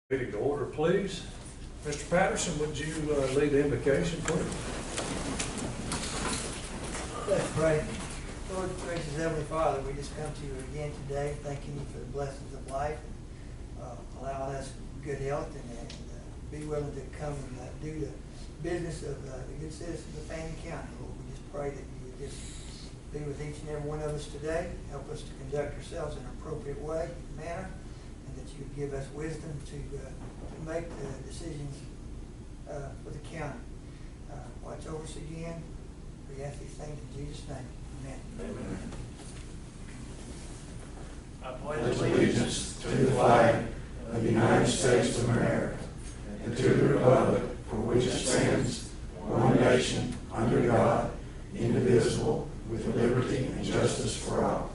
Meeting to order, please. Mr. Patterson, would you lead the invocation, please? Let's pray. Lord, gracious Heavenly Father, we just come to you again today, thanking you for the blessings of life, allowing us good health, and be willing to come and do the business of the good citizens of Fannin County. Lord, we just pray that you would just be with each and every one of us today, help us to conduct ourselves in an appropriate way, manner, and that you would give us wisdom to make the decisions for the county. Watch over us again. We ask these things in Jesus' name. Amen. Amen. I pledge allegiance to the flag of the United States of America and to the republic for which it stands, one nation, under God, indivisible, with liberty and justice for all.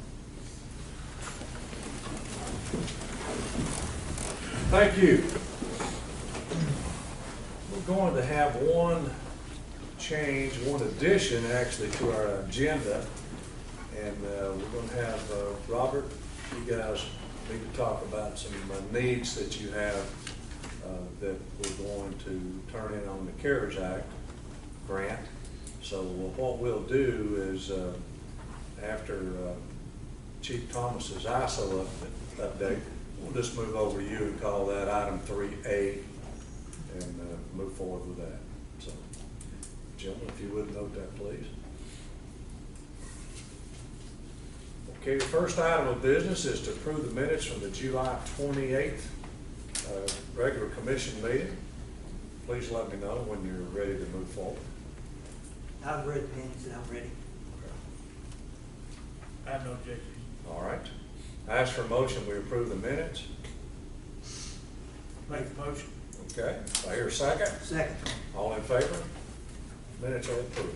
Thank you. We're going to have one change, one addition actually to our agenda. And we're going to have Robert, you guys need to talk about some needs that you have that we're going to turn in on the CARES Act grant. So what we'll do is after Chief Thomas's ISO update, we'll just move over to you and call that item 3A and move forward with that. So, gentlemen, if you would note that, please. Okay, the first item of business is to approve the minutes from the July 28th regular commission meeting. Please let me know when you're ready to move forward. I've read the minutes and I'm ready. I have no objection. All right. I ask for a motion, we approve the minutes. Make the motion. Okay, I hear a second. Second. All in favor? Minutes are approved.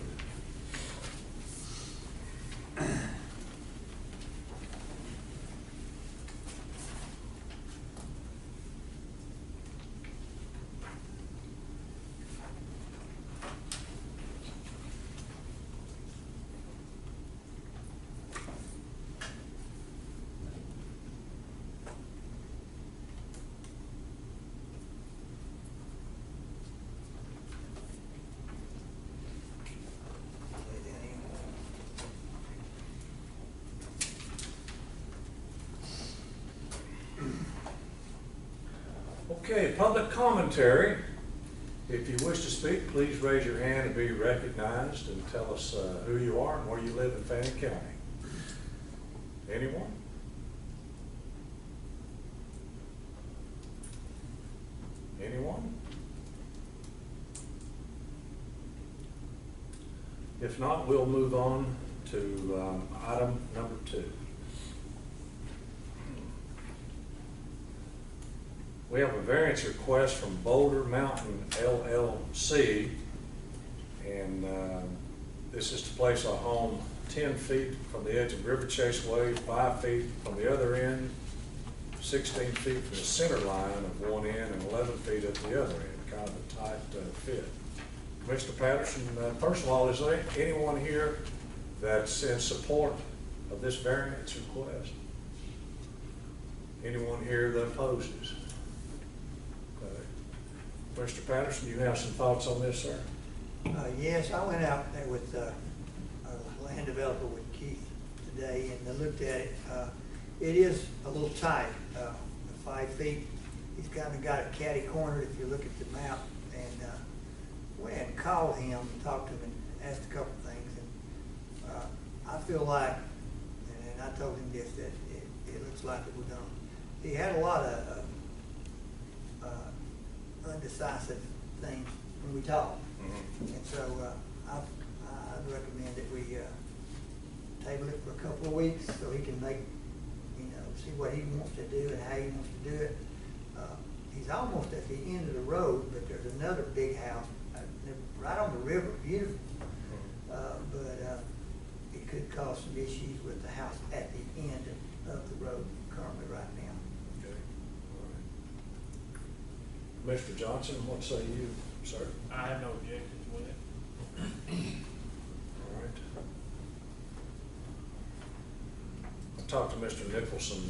Okay, public commentary. If you wish to speak, please raise your hand and be recognized and tell us who you are and where you live in Fannin County. Anyone? Anyone? If not, we'll move on to item number 2. We have a variance request from Boulder Mountain LLC, and this is to place a home 10 feet from the edge of River Chase Way, 5 feet from the other end, 16 feet from the center line of one end, and 11 feet at the other end, kind of a tight fit. Mr. Patterson, first of all, is there anyone here that's in support of this variance request? Anyone here that opposes? Mr. Patterson, you have some thoughts on this, sir? Yes, I went out there with a land developer with Keith today and I looked at it. It is a little tight, the 5 feet. He's kind of got it catty cornered if you look at the map. And went and called him and talked to him and asked a couple things. And I feel like, and I told him this, that it looks like it was done. He had a lot of undecisive things when we talk. Mm-hmm. And so I'd recommend that we table it for a couple of weeks so he can make, see what he wants to do and how he wants to do it. He's almost at the end of the road, but there's another big house right on the river, beautiful. But it could cause some issues with the house at the end of the road currently right now. Mr. Johnson, what say you, sir? I have no objections with it. All right. talked to Mr. Nicholson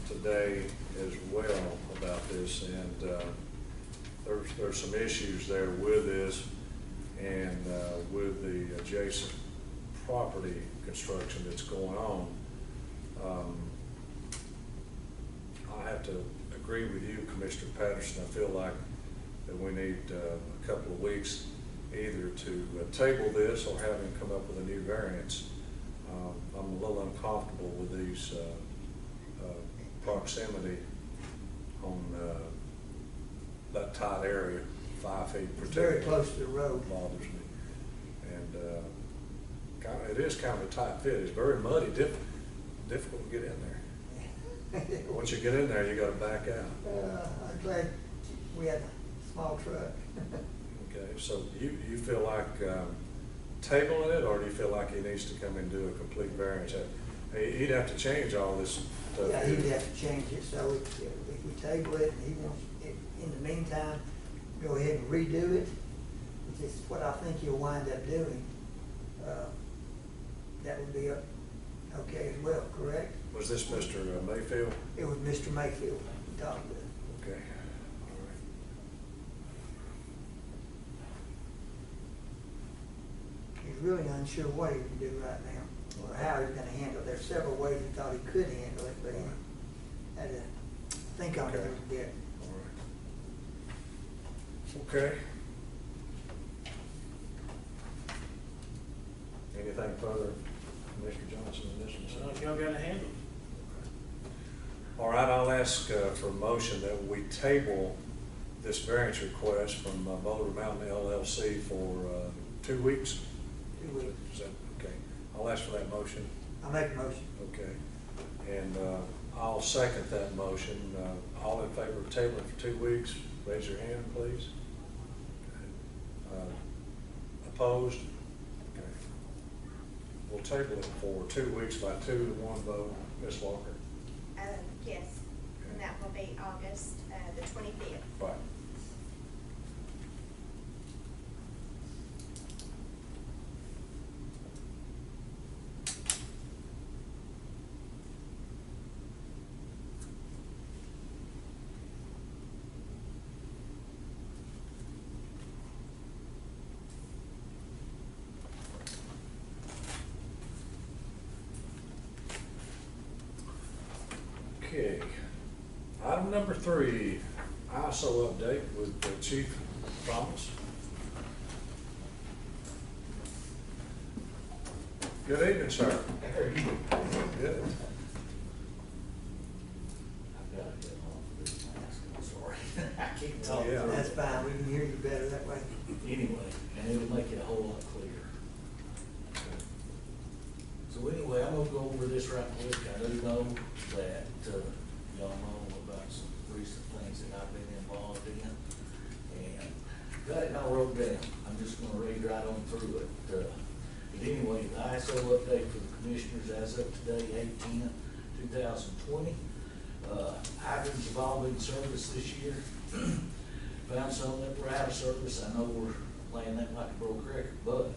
today as well about this, and there's some issues there with this and with the adjacent property construction that's going on. I have to agree with you, Commissioner Patterson. I feel like that we need a couple of weeks either to table this or have him come up with a new variance. I'm a little uncomfortable with these proximity on that tight area, 5 feet It's protected. very close to the road. Bothers me. And it is kind of a tight fit. It's very muddy, difficult to get in there. Once you get in there, you got to back out. I'm glad we had a small truck. Okay, so you feel like tabling it, or do you feel like he needs to come and do a complete variance? He'd have to change all this stuff. Yeah, he would have to change it, so if we table it, and he wants, in the meantime, go ahead and redo it, which is what I think he'll wind up doing, that would be okay as well, correct? Was this Mr. Mayfield? It was Mr. Mayfield we talked with. Okay, all right. He's really unsure what he can do right now, or how he's gonna handle it. There's several ways he thought he could handle it, but he had to think on it a Okay. little bit. All right. Okay. Anything further, Mr. Johnson, in this one? Y'all got to handle it. All right, I'll ask for a motion that we table this variance request from Boulder Mountain LLC for 2 weeks. 2 weeks. Is that, okay, I'll ask for that motion. I'll make a motion. Okay, and I'll second that motion. All in favor of tabling for 2 weeks, raise your hand, please. Okay. Opposed? Okay. We'll table it for 2 weeks by 2 to 1 vote. Ms. Walker? Yes, and that will be August the 25th. Right. Okay. Item number 3, ISO update with Chief Thomas. Good evening, sir. How are you? Good. I've got to get off of this mask, I'm sorry. I can't talk. Yeah. That's fine, we can hear you better that way. Anyway, and it'll make it a whole lot clearer. So anyway, I'm gonna go over this right quick. I do know that, y'all know about some recent things that I've been involved in. And got it all wrote down. I'm just gonna read right on through it. But anyway, the ISO update for the commissioners as of today, 8/10/2020. Hydrants have all been serviced this year. Found some that were out of service. I know we're playing that like a broke record, but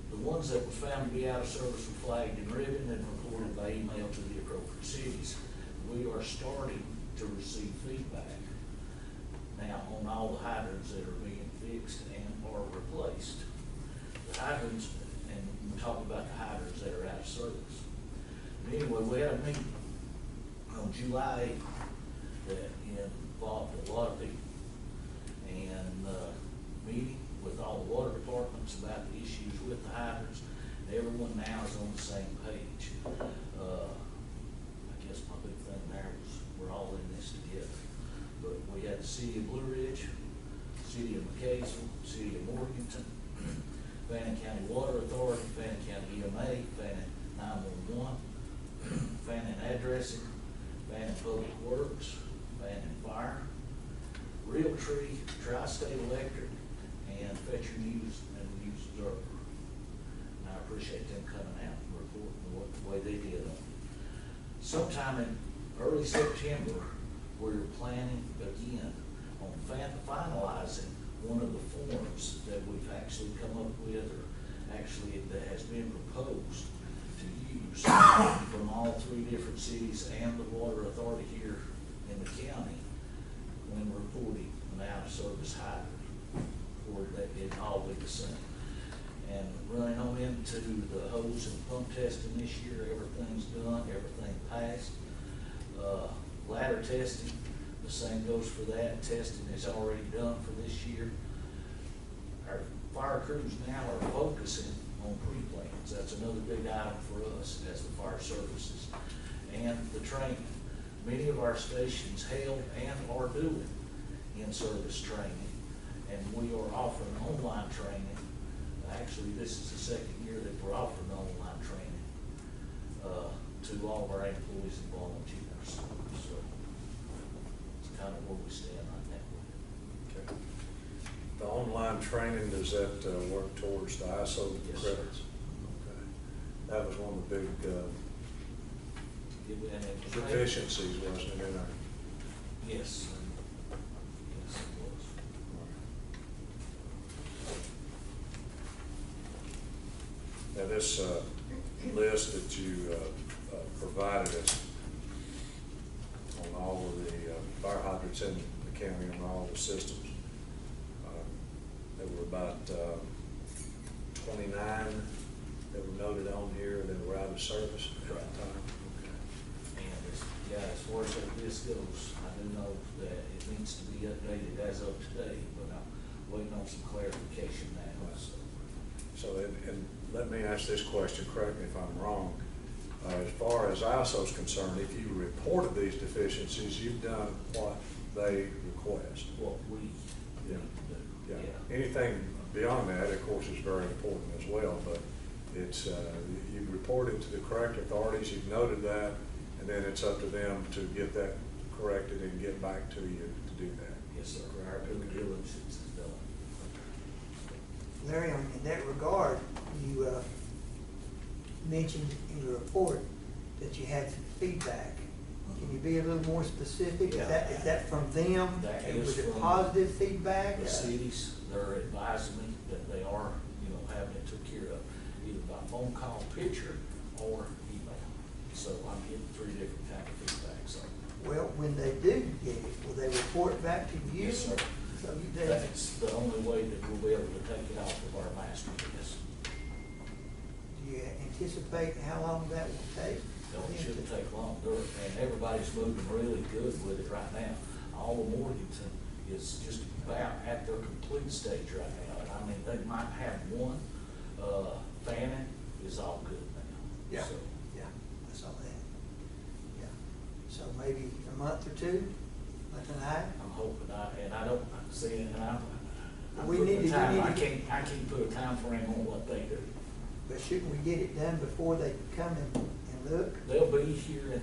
the ones that were found to be out of service were flagged and ribboned and reported by email to the appropriate cities. We are starting to receive feedback now on all the hydrants that are being fixed and or replaced. The hydrants, and we're talking about the hydrants that are out of service. But anyway, we had a meeting on July 8th that involved a lot of people. And meeting with all the water departments about the issues with the hydrants. Everyone now is on the same page. I guess my big thing there was we're all in this together. But we had the city of Blue Ridge, city of McCaysville, city of Morganton, Fannin County Water Authority, Fannin County EMA, Fannin 911, Fannin Addressing, Fannin Public Works, Fannin Fire, Realtree, Tri-State Electric, and Fetcher News and News Observer. And I appreciate them coming out and reporting the way they did on it. Sometime in early September, we're planning again on finalizing one of the forms that we've actually come up with, or actually that has been proposed to use from all three different cities and the water authority here in the county when reporting an out-of-service hydrant, or that it all be the same. And running on into the hose and pump testing this year, everything's done, everything passed. Ladder testing, the same goes for that. Testing is already done for this year. Our fire crews now are focusing on pre-plans. That's another big item for us as the fire services. And the training. Many of our stations held and are doing in-service training, and we are offering online training. Actually, this is the second year that we're offering online training to all of our employees and volunteers. So it's kind of where we stand right now. Okay. The online training, does that work towards the ISO Yes, credits? sir. Okay. That was one of the big And it was deficiencies, wasn't it, in our? Yes. Yes, it was. Now, this list that you provided us on all of the fire hydrants in the county and all the systems, there were about 29 that were noted on here that were out of service at the time. And as far as that list goes, I do know that it needs to be updated as of today, but I'm waiting on some clarification now, so. So, and let me ask this question, correct me if I'm wrong. As far as ISO is concerned, if you reported these deficiencies, you've done what they request. What we Yeah. need to do. Yeah. Anything beyond that, of course, is very important as well, but it's, you've reported to the correct authorities, you've noted that, and then it's up to them to get that corrected and get back to you to do that. Yes, sir. Our due diligence is done. Larry, in that regard, you mentioned in your report that you had some feedback. Can you be a little more specific? Yeah. Is that from them? That And is was it from positive feedback? The cities, they're advising me that they are, having it took care of, either by phone call, picture, or email. So I'm getting three different types of feedback, so. Well, when they do get it, will they report back to you? Yes, sir. So you do. That's the only way that we'll be able to take it off of our master list. Do you anticipate how long that will take? It shouldn't take long, and everybody's moving really good with it right now. All of Morganton is just about at their complete stage right now. And I mean, they might have one. Fannin is all good now. Yeah, So, yeah, I saw that. Yeah, so maybe a month or two, month and a half? I'm hoping and I don't see it, and I'm We putting need a to- time, we need I to- can't put a time frame on what they do. But shouldn't we get it done before they come and look? They'll be here in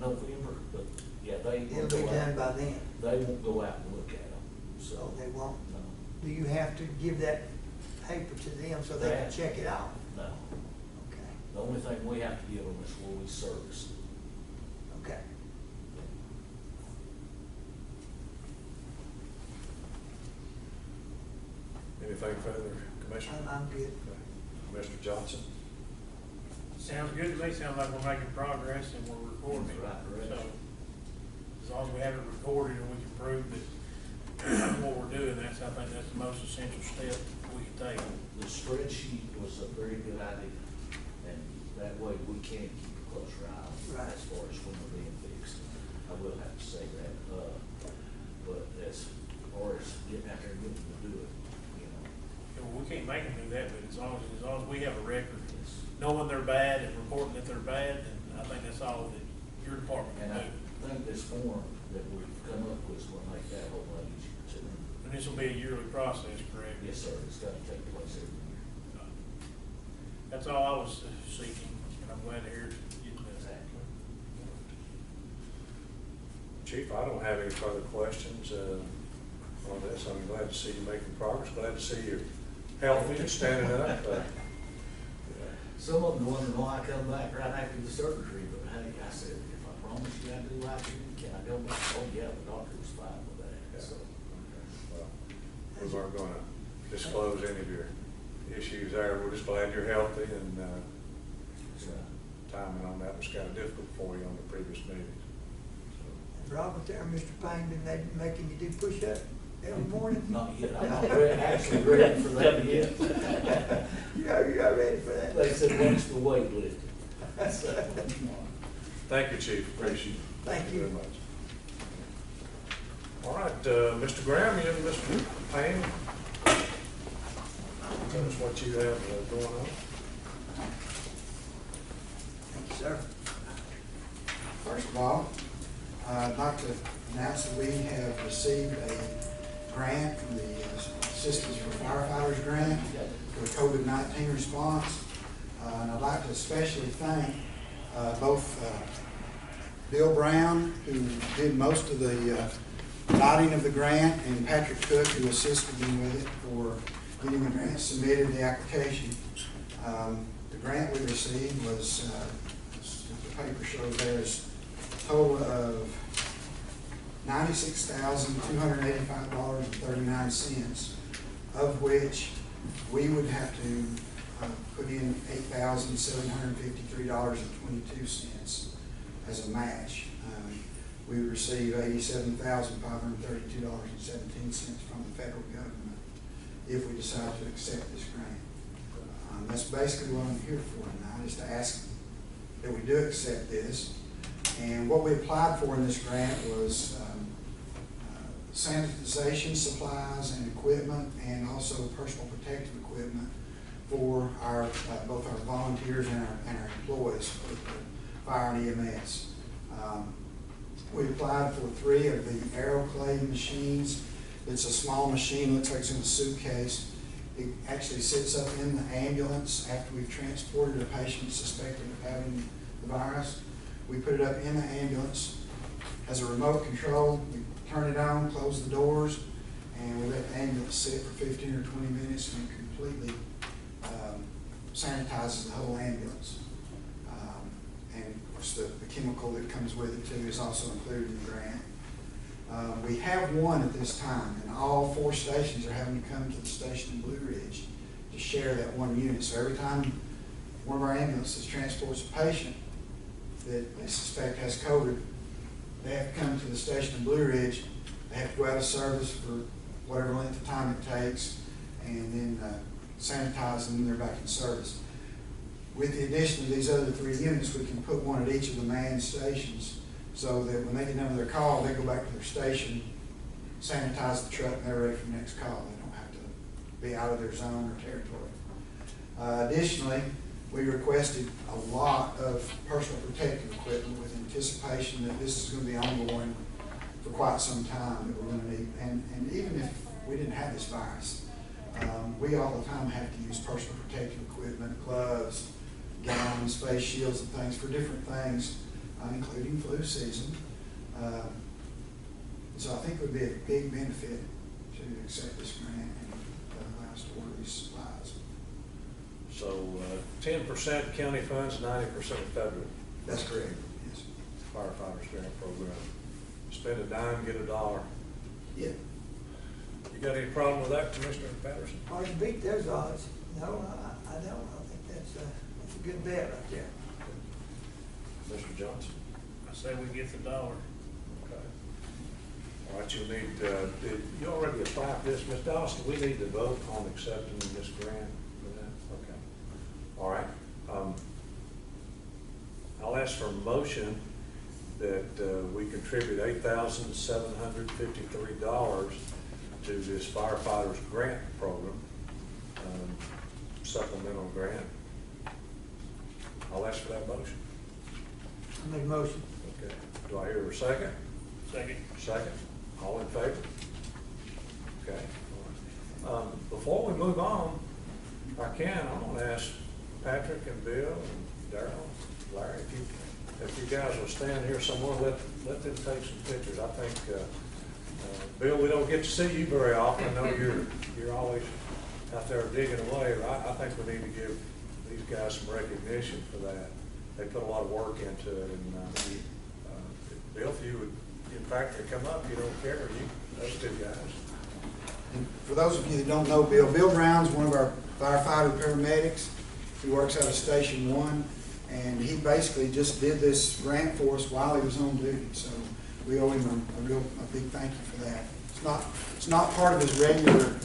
November, but yeah, they It'll won't be go done out. by then, They won't go out and look at them, so so. they won't. No, Do you have to give that paper to them so they can That- check it out? no. Okay, The only thing we have to give them is where we service. okay. Anything further, Commissioner? I'm good. Mr. Johnson? Sounds good to me, sounds like we're making progress and we're recording it. Right, correct. So, as long as we have it recorded and we can prove that what we're doing, I think that's the most essential step we can take. The spreadsheet was a very good idea, and that way we can keep a closer eye on it Right. as far as when they're being fixed. I will have to say that, but as far as getting out there and getting them to do it, Yeah, well, we can't make them do that, but as long as we have a record, it's, knowing they're bad and reporting that they're bad, then I think that's all that your department and can I do. think this form that we've come up with will make that whole lot easier too. And this will be a yearly process, correct? Yes, sir, it's gotta take place every year. That's all I was seeking, and I'm glad to hear it getting that. Exactly. Chief, I don't have any further questions on this. I'm glad to see you making progress, glad to see you healthy and standing up. Some of them wondering why I come back right after the surgery, but hey, I said, if I promise you I do like you, can I go back? Oh, yeah, the doctor was fine with that, so. Well, we weren't gonna disclose any of your issues there. We're just glad you're healthy and So, timing on that was kind of difficult for you on the previous meetings. And Robert there, Mr. Payne, been they making you do push-up every morning? Not yet, I'm not actually ready for that yet. You're ready for that? They said once the weight lifted. So, Thank you, Chief, appreciate it. Thank you. Very much. All right, Mr. Graham, you and Mr. Payne, tell us what you have going on. Thank you, sir. First of all, I'd like to announce that we have received a grant from the Assistance for Firefighters Grant for the COVID-19 response. And I'd like to especially thank both Bill Brown, who did most of the writing of the grant, and Patrick Cook, who assisted me with it for getting the grant submitted, the application. The grant we received was, as the paper shows there, is a total of $96,285.39, of which we would have to put in $8,753.22 as a match. We would receive $87,532.17 from the federal government if we decide to accept this grant. That's basically what I'm here for tonight, is to ask that we do accept this. And what we applied for in this grant was sanitization supplies and equipment, and also personal protective equipment for our both our volunteers and our employees for the fire and EMS. We applied for 3 of the aeroclave machines. It's a small machine, looks like it's in a suitcase. It actually sits up in the ambulance after we've transported a patient suspected of having the virus. We put it up in the ambulance, has a remote control. We turn it on, close the doors, and we let the ambulance sit for 15 or 20 minutes, and it completely sanitizes the whole ambulance. And of course the chemical that comes with it too is also included in the grant. We have one at this time, and all 4 stations are having to come to the station in Blue Ridge to share that one unit. So every time one of our ambulances transports a patient that they suspect has COVID, they have to come to the station in Blue Ridge. They have to go out of service for whatever length of time it takes, and then sanitize them, and they're back in service. With the addition of these other 3 units, we can put one at each of the manned stations, so that when they get done with their call, they go back to their station, sanitize the truck, and they're ready for the next call. They don't have to be out of their zone or territory. Additionally, we requested a lot of personal protective equipment with anticipation that this is going to be ongoing for quite some time, that we're going to need. And even if we didn't have this virus, we all the time have to use personal protective equipment, gloves, gowns, face shields, and things for different things, including flu season. So I think it would be a big benefit to accept this grant and allow us to order these supplies. So 10% county funds, 90% federal. That's correct, yes. Firefighters grant program. Spend a dime, get a dollar. Yeah. You got any problem with that, Commissioner Patterson? Hard to beat those odds. No, I don't. I think that's a good bet right there. Mr. Johnson? I say we get the dollar. Okay. All right, you need, did you already apply for this, Ms. Dawson? We need to vote on accepting this grant for that? Okay. All right. I'll ask for a motion that we contribute $8,753 to this firefighters grant program, supplemental grant. I'll ask for that motion. I make a motion. Okay. Do I hear a second? Second. Second. All in favor? Okay. All right. Before we move on, if I can, I'm going to ask Patrick and Bill and Darrell, Larry, if you guys will stand here somewhere, let them take some pictures. I think, Bill, we don't get to see you very often. I know you're always out there digging away. I think we need to give these guys some recognition for that. They put a lot of work into it. And Bill, if you would, in fact, to come up, you don't care, those 2 guys. And for those of you that don't know Bill Brown's one of our firefighter paramedics. He works out of Station 1. And he basically just did this grant for us while he was on duty, so we owe him a big thank you for that. It's not part of his regular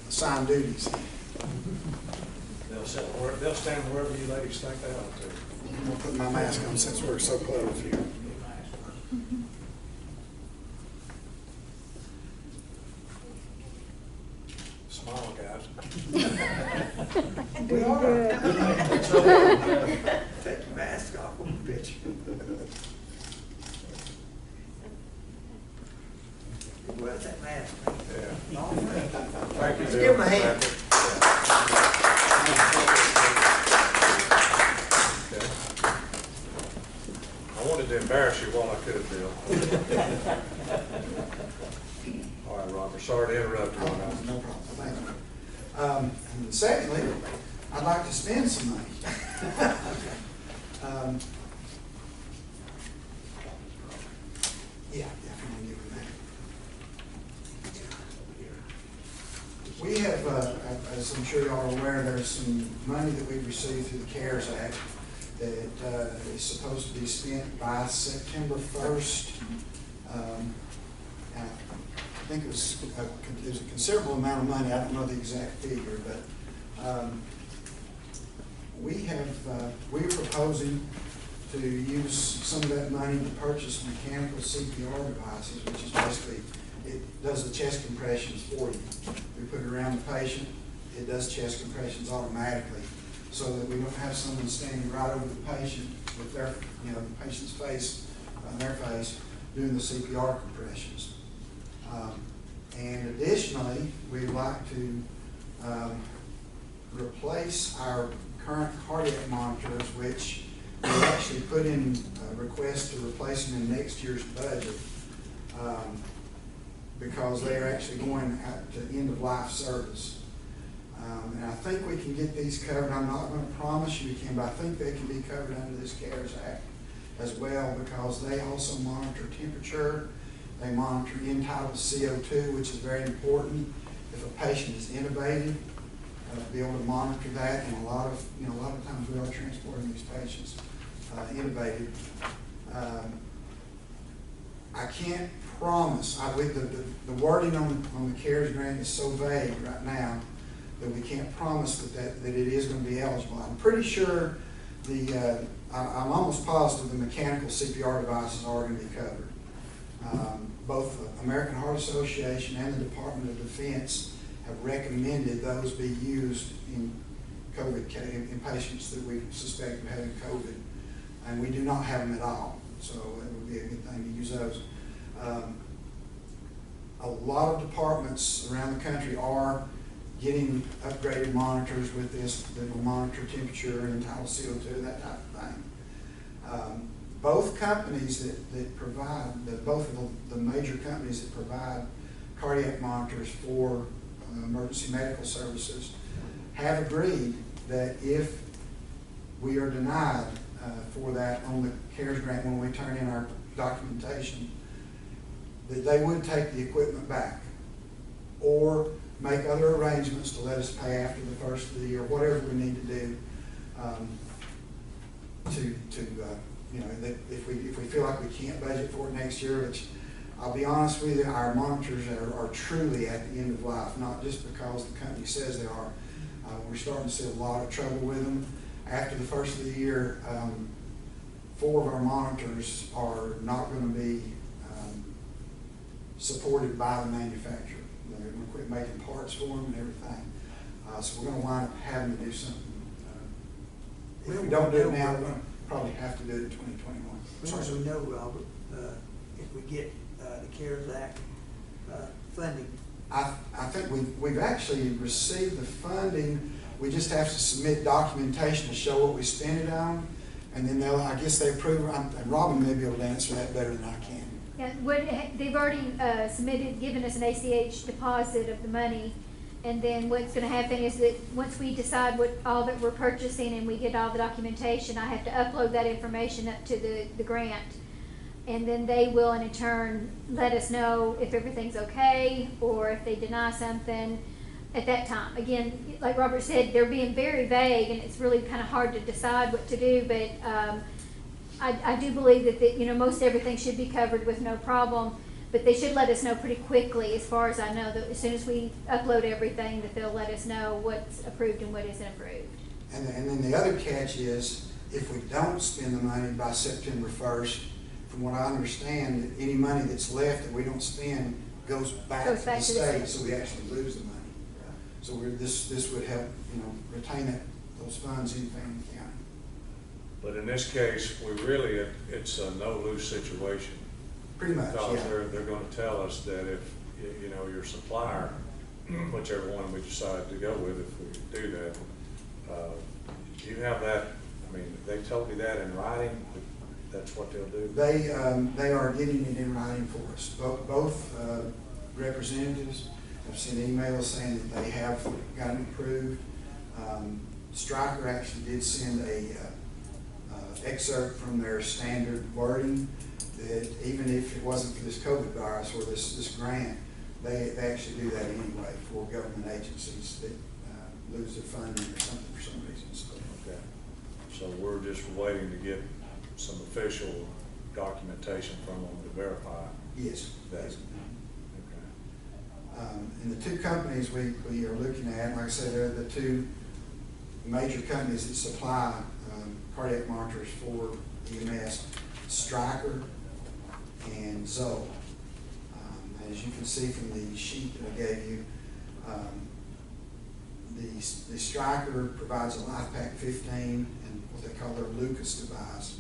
assigned duties. They'll stand wherever you ladies think they ought to. I'm gonna put my mask on since we're so close here. Smile, guys. We are. Take your mask off, bitch. Where's that mask? Yeah. All right. Thank you, Let's Bill. give him a hand. Okay. I wanted to embarrass you while I could, Bill. All right, Robert, sorry to interrupt you. No problem, thank you. And secondly, I'd like to spend some money. Yeah, definitely give him that. We have, as I'm sure y'all are aware, there's some money that we've received through the CARES Act that is supposed to be spent by September 1st. And I think it was a considerable amount of money. I don't know the exact figure, but we're proposing to use some of that money to purchase mechanical CPR devices, which is basically, it does the chest compressions for you. We put it around the patient, it does chest compressions automatically, so that we don't have someone standing right over the patient with their, the patient's face, their face, doing the CPR compressions. And additionally, we'd like to replace our current cardiac monitors, which we actually put in a request to replace them in next year's budget because they are actually going out to end-of-life service. And I think we can get these covered. I'm not going to promise you we can, but I think they can be covered under this CARES Act as well, because they also monitor temperature. They monitor Untitled CO2, which is very important. If a patient is intubated, be able to monitor that, and a lot of times we are transporting these patients intubated. I can't promise. The wording on the CARES grant is so vague right now that we can't promise that it is going to be eligible. I'm pretty sure I'm almost positive the mechanical CPR devices are going to be covered. Both the American Heart Association and the Department of Defense have recommended those be used in in patients that we suspect of having COVID, and we do not have them at all. So it would be a good thing to use those. A lot of departments around the country are getting upgraded monitors with this that will monitor temperature and entitled CO2, that type of thing. Both companies that provide, both of the major companies that provide cardiac monitors for emergency medical services have agreed that if we are denied for that on the CARES grant when we turn in our documentation, that they would take the equipment back or make other arrangements to let us pay after the first of the year, whatever we need to do that if we feel like we can't budget for it next year, which I'll be honest with you, our monitors are truly at the end of life, not just because the company says they are. We're starting to see a lot of trouble with them. After the first of the year, 4 of our monitors are not going to be supported by the manufacturer. They're going to quit making parts for them and everything. So we're going to wind up having to do something. If we don't do it now, we're going to probably have to do it in 2021. When do we know, Robert, if we get the CARES Act funding? I think we've actually received the funding. We just have to submit documentation to show what we spend it on, and then I guess they approve. And Robin may be able to answer that better than I can. Yeah, they've already given us an ACH deposit of the money, and then what's going to happen is that once we decide all that we're purchasing and we get all the documentation, I have to upload that information up to the grant, and then they will in turn let us know if everything's okay or if they deny something. at that time. Again, like Robert said, they're being very vague, and it's really kind of hard to decide what to do, but I do believe that, you know, most everything should be covered with no problem, but they should let us know pretty quickly, as far as I know, that as soon as we upload everything, that they'll let us know what's approved and what isn't approved. And then the other catch is, if we don't spend the money by September 1st, from what I understand, any money that's left that we don't spend goes back to the state, so we actually lose the money. So this would help, you know, retain those funds in Fannin County. But in this case, it's a no-lose situation. Pretty much, Because yeah. they're gonna tell us that if, you know, your supplier, whichever one we decide to go with, if we do that, do you have that, I mean, they told me that in writing, that's what they'll do? They are getting it in writing for us. Both representatives have sent emails saying that they have gotten approved. Stryker actually did send a excerpt from their standard wording that even if it wasn't for this COVID virus or this grant, they actually do that anyway for government agencies that lose their funding or something for some reason. So. Okay. So we're just waiting to get some official documentation from them to verify. Yes. That. Yes. Okay. And the two companies we are looking at, like I said, they're the two major companies that supply cardiac monitors for EMS, Stryker and Zoe. As you can see from the sheet that I gave you, the Stryker provides a LifePak 15, and what they call their Lucas device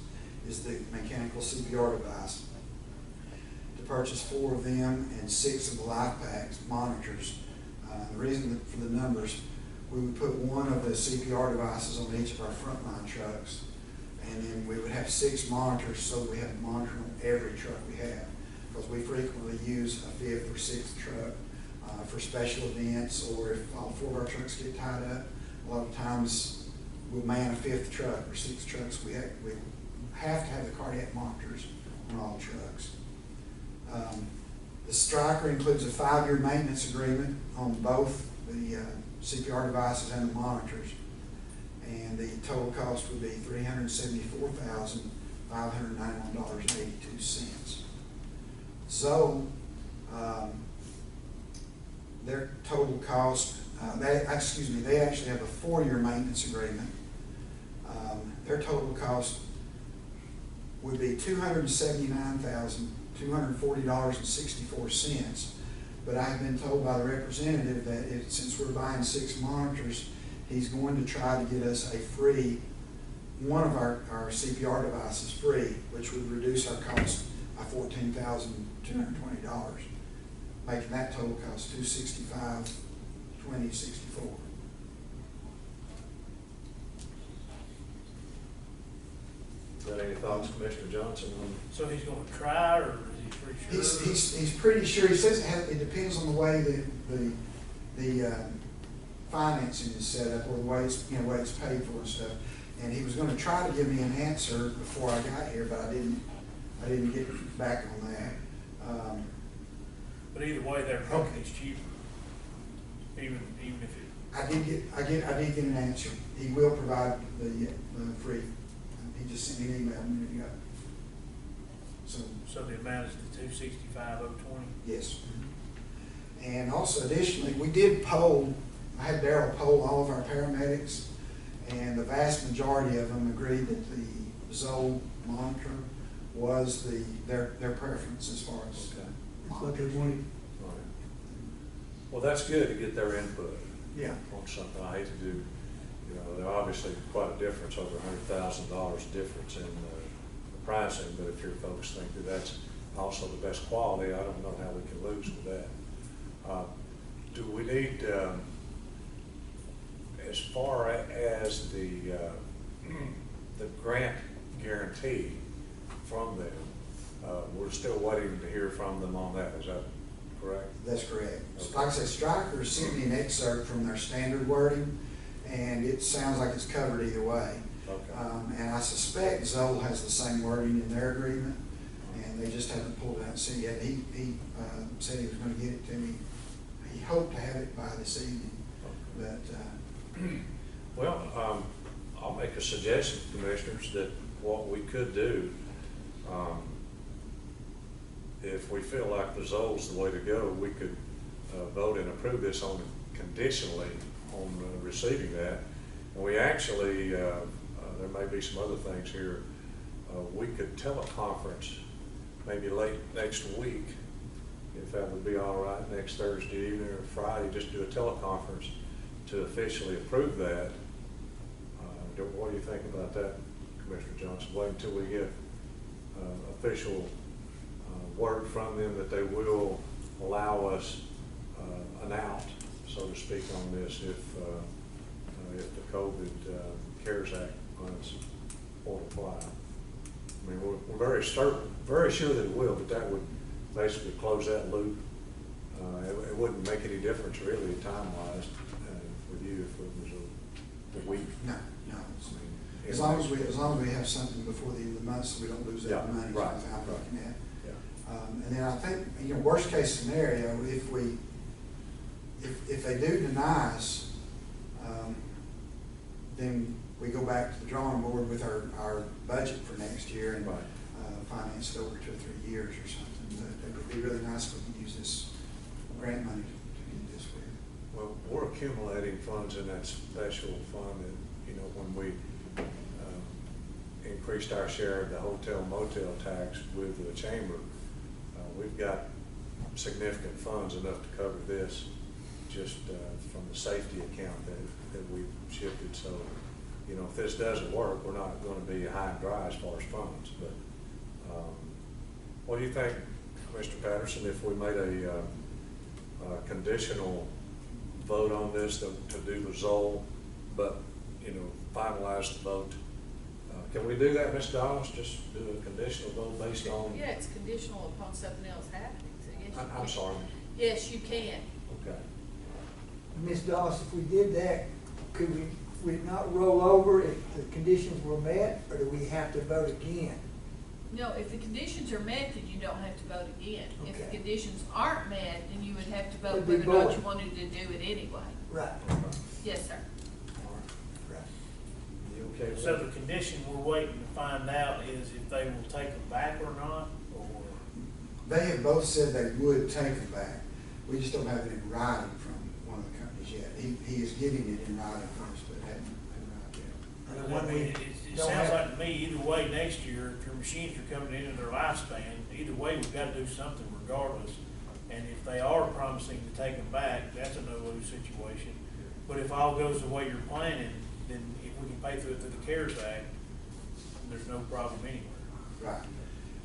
is the mechanical CPR device. To purchase 4 of them and 6 of the LifePaks monitors. The reason for the numbers, we would put one of the CPR devices on each of our frontline trucks, and then we would have 6 monitors, so we have a monitor on every truck we have, because we frequently use a 5th or 6th truck for special events, or if all 4 of our trucks get tied up, a lot of times we'll man a 5th truck or 6th trucks. We have to have the cardiac monitors on all trucks. The Stryker includes a 5-year maintenance agreement on both the CPR devices and the monitors, and the total cost would be $374,591.82. So, their total cost, they actually have a 4-year maintenance agreement. Their total cost would be $279,240.64. But I've been told by the representative that since we're buying 6 monitors, he's going to try to get us one of our CPR devices free, which would reduce our cost by $14,220, making that total cost $265,2064. Got any thoughts, Commissioner Johnson? So he's gonna try, or is he pretty sure? He's pretty sure. He says it depends on the way the financing is set up, or the way it's paid for and stuff. And he was going to try to give me an answer before I got here, but I didn't get back on that. But either way, their company's cheaper, even if it. I did get an answer. He will provide the free. He just sent me an email a minute ago. So the amount is the $265,020? Yes. And also additionally, we did poll, I had Darryl poll all of our paramedics, and the vast majority of them agreed that the Zoe monitor was their preference as far as That's what they wanted. Right. Well, that's good to get their input. Yeah. On something. I hate to do, there's obviously quite a difference, over $100,000 difference in the pricing, but if your folks think that that's also the best quality, I don't know how we can lose with that. Do we need, as far as the grant guarantee from them, we're still waiting to hear from them on that, is that correct? That's correct. Okay. Like I said, Stryker sent me an excerpt from their standard wording, and it sounds like it's covered either way. Okay. And I suspect Zoll has the same wording in their agreement, and they just haven't pulled it out and seen it yet. He said he was going to get it to me. He hoped to have it by this evening. But, Well, I'll make a suggestion, Commissioners, that what we could do, if we feel like the Zoll's the way to go, we could vote and approve this on conditionally on receiving that. And we actually, there may be some other things here. We could teleconference maybe late next week, if that would be all right, next Thursday evening or Friday, just do a teleconference to officially approve that. What do you think about that, Commissioner Johnson? Wait until we get official word from them that they will allow us an out, so to speak, on this if the COVID CARES Act funds won't apply. I mean, we're very sure that it will, but that would basically close that loop. It wouldn't make any difference really time-wise for you if it was a week. no. As long as we have something before the end of the month, so we don't lose that money. Right. Is what I'm looking at. Yeah. And then I think, worst case scenario, if they do deny us, then we go back to the drawing board with our budget for next year and finance it over 2 or 3 years or something. But it would be really nice if we could use this grant money to get this with. Well, we're accumulating funds in that special fund that, when we increased our share of the hotel motel tax with the chamber, we've got significant funds enough to cover this just from the safety account that we've shifted. So, if this doesn't work, we're not going to be high and dry as far as funds. But what do you think, Mr. Patterson, if we made a conditional vote on this to do the Zoll, but finalize the vote? Can we do that, Ms. Dawes? Just do a conditional vote based on? Yeah, it's conditional upon something else happening, so yes, you I'm can. sorry. Yes, you can. Okay. Ms. Doss, if we did that, would it not roll over if the conditions were met, or do we have to vote again? No, if the conditions are met, then you don't have to vote again. If the Okay. conditions aren't met, then you would have to vote It'd be whether or not void. you wanted to do it anyway. Right. Yes, sir. Right. You okay with So that? the condition we're waiting to find out is if they will take them back or not, or? They have both said they would take them back. We just don't have it in writing from one of the companies yet. He is getting it in writing first, but hadn't arrived yet. And the I one mean, we it don't sounds have- like to me, either way, next year, if your machines are coming into their lifespan, either way, we've got to do something regardless. And if they are promising to take them back, that's a no-lose situation. But if all goes the way you're planning, then if we can pay through it through the CARES Act, there's no problem anywhere. Right.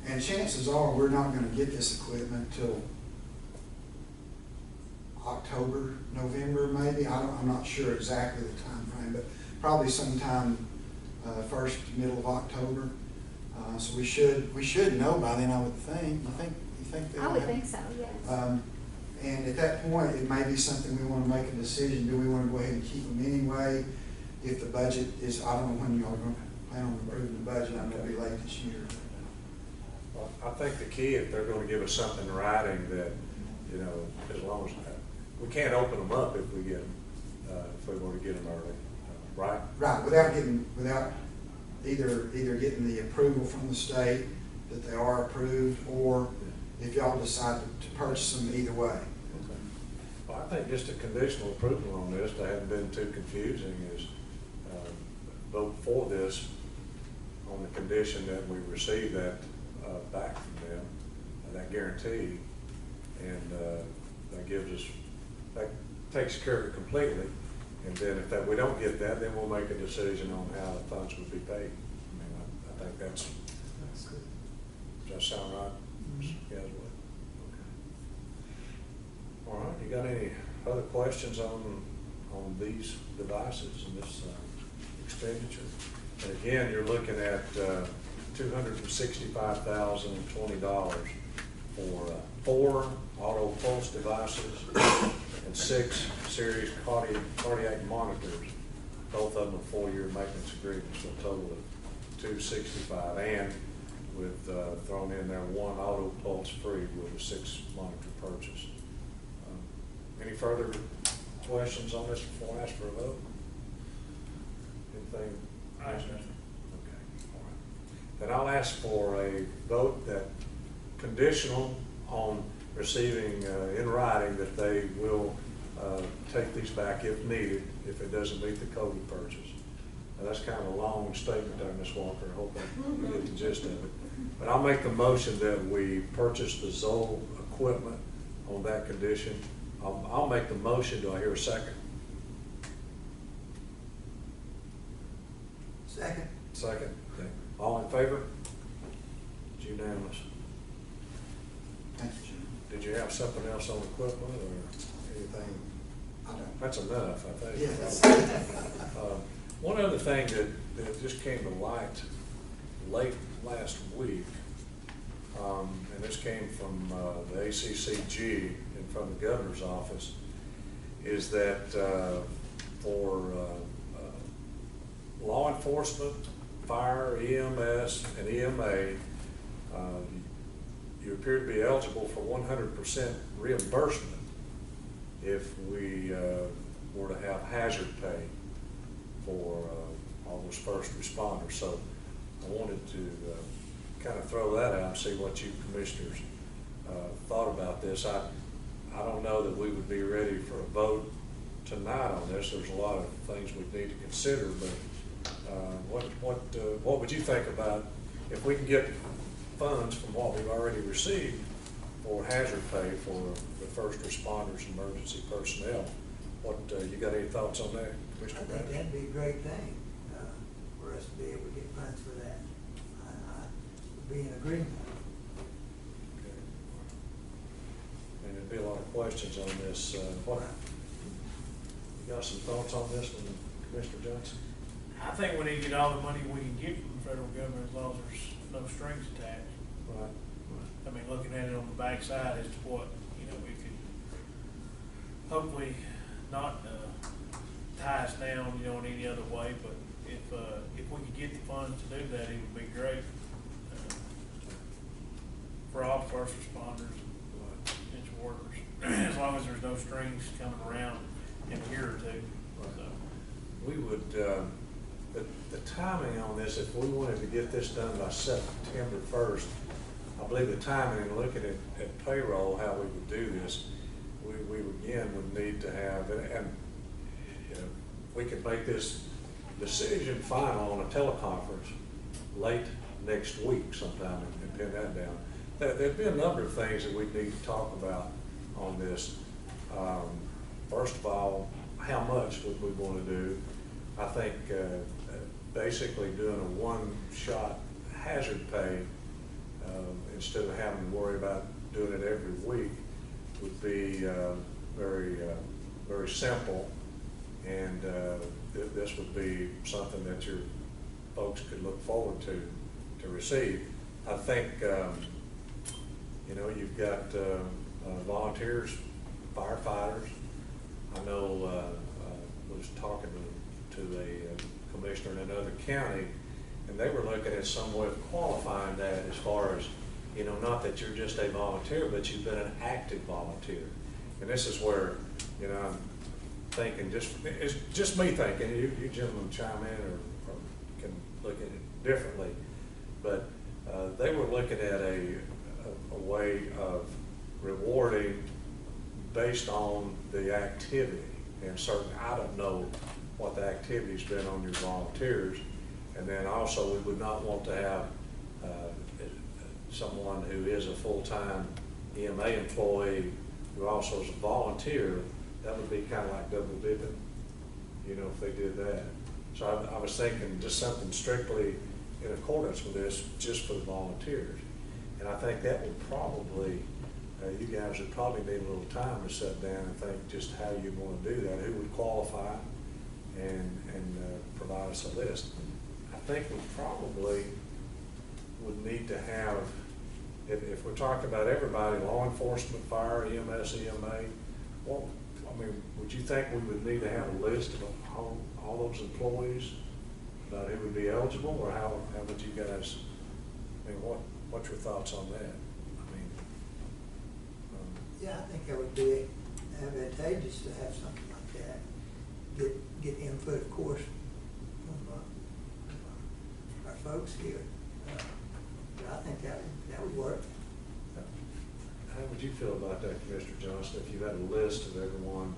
And chances are, we're not gonna get this equipment till October, November, maybe. I'm not sure exactly the time frame, but probably sometime first, middle of October. So we should know by then, I would think. You think they'll I would have- think so, yes. And at that point, it may be something we want to make a decision. Do we want to go ahead and keep them anyway? If the budget is, I don't know when y'all are going to plan on approving the budget. I know it'll be late this year. Well, I think the key, if they're going to give us something in writing that, as long as, we can't open them up if we get them, if we were to get them early, right? Right, without either getting the approval from the state that they are approved, or if y'all decide to purchase them either way. Okay. Well, I think just a conditional approval on this, to haven't been too confusing, is vote for this on the condition that we receive that back from them, that guarantee, and that gives us, that takes care of it completely. And then if we don't get that, then we'll make a decision on how the funds would be paid. I mean, I think that's good. Does that sound right? You guys would? Okay. All right, you got any other questions on these devices and this expenditure? And again, you're looking at $265,020 for 4 auto pulse devices and 6 series cardiac monitors, both of them 4-year maintenance agreements, so a total of $265,000, and with thrown in there 1 auto pulse free with a 6 monitor purchase. Any further questions on this before I ask for a vote? Anything? I understand. Okay, all right. Then I'll ask for a vote that conditional on receiving in writing that they will take these back if needed, if it doesn't meet the code of purchase. Now, that's kind of a long statement there, Ms. Walker. I hope I get the gist of it. But I'll make the motion that we purchase the Zoll equipment on that condition. I'll make the motion. Do I hear a second? Second. Second. Okay. All in favor? It's unanimous. Thank you, Jim. Did you have something else on equipment or anything? I don't. That's enough, I think. Yes. One other thing that just came to light late last week, and this came from the ACCG and from the governor's office, is that for law enforcement, fire, EMS, and EMA, you appear to be eligible for 100% reimbursement if we were to have hazard pay for all those first responders. So I wanted to kind of throw that out and see what you commissioners thought about this. I don't know that we would be ready for a vote tonight on this. There's a lot of things we need to consider, but what would you think about if we can get funds from what we've already received for hazard pay for the first responders and emergency personnel? What, you got any thoughts on that, I Commissioner? think that'd be a great thing, for us to be able to get funds for that. I would be in agreement. Okay. And there'd be a lot of questions on this. What, you got some thoughts on this one, Commissioner Johnson? I think we need to get all the money we can get from the federal government as long as there's no strings attached. Right. I mean, looking at it on the backside as to what, we could hopefully not tie us down, in any other way, but if we could get the funds to do that, it would be great for all first responders and essential workers, as long as there's no strings coming around in a year or two. So. We would, the timing on this, if we wanted to get this done by September 1st, I believe the timing in looking at payroll, how we would do this, we again would need to have, and we could make this decision final on a teleconference late next week sometime and pin that down. There'd be a number of things that we'd need to talk about on this. First of all, how much would we want to do? I think basically doing a one-shot hazard pay instead of having to worry about doing it every week would be very simple, and this would be something that your folks could look forward to receive. I think you've got volunteers, firefighters. I know I was talking to a commissioner in another county, and they were looking at some way of qualifying that as far as, not that you're just a volunteer, but you've been an active volunteer. And this is where, I'm thinking, it's just me thinking, you gentlemen chime in or can look at it differently, but they were looking at a way of rewarding based on the activity. And certainly, I don't know what the activity's been on your volunteers. And then also, we would not want to have someone who is a full-time EMA employee who also is a volunteer. That would be kind of like double dipping, if they did that. So I was thinking just something strictly in accordance with this, just for the volunteers. And I think that would probably, you guys would probably need a little time to sit down and think just how you'd want to do that, who would qualify, and provide us a list. I think we probably would need to have, if we're talking about everybody, law enforcement, fire, EMS, EMA, well, would you think we would need to have a list of all those employees about who would be eligible, or how would you guys, what's your thoughts on that? Yeah, I think that would be advantageous to have something like that. get input, of course, from our folks here. But I think that would work. How would you feel about that, Commissioner Johnson, if you had a list of everyone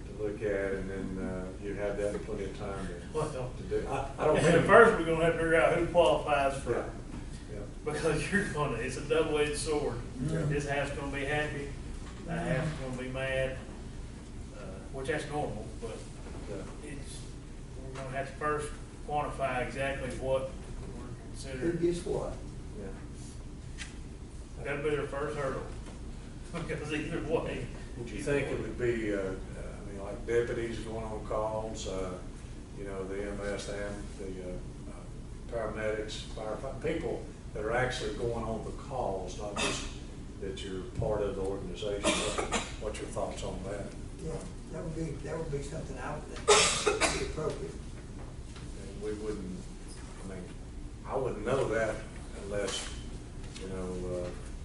to look at, and then you had that plenty of time to do? I don't And mean. first, we're gonna have to figure out who qualifies for Yeah, it, yeah. because it's a double-edged sword. Yeah. This half's gonna be happy, that half's gonna be mad, which that's normal, but Yeah. we're gonna have to first quantify exactly what we're Who considering. gets what? Yeah. That'll be their first hurdle, because either way. Would you think it would be, like deputies going on calls, the EMS and the paramedics, firefighter, people that are actually going on the calls, not just that you're part of the organization? What's your thoughts on that? Yeah, that would be something I would think would be appropriate. And we wouldn't, I wouldn't know that unless,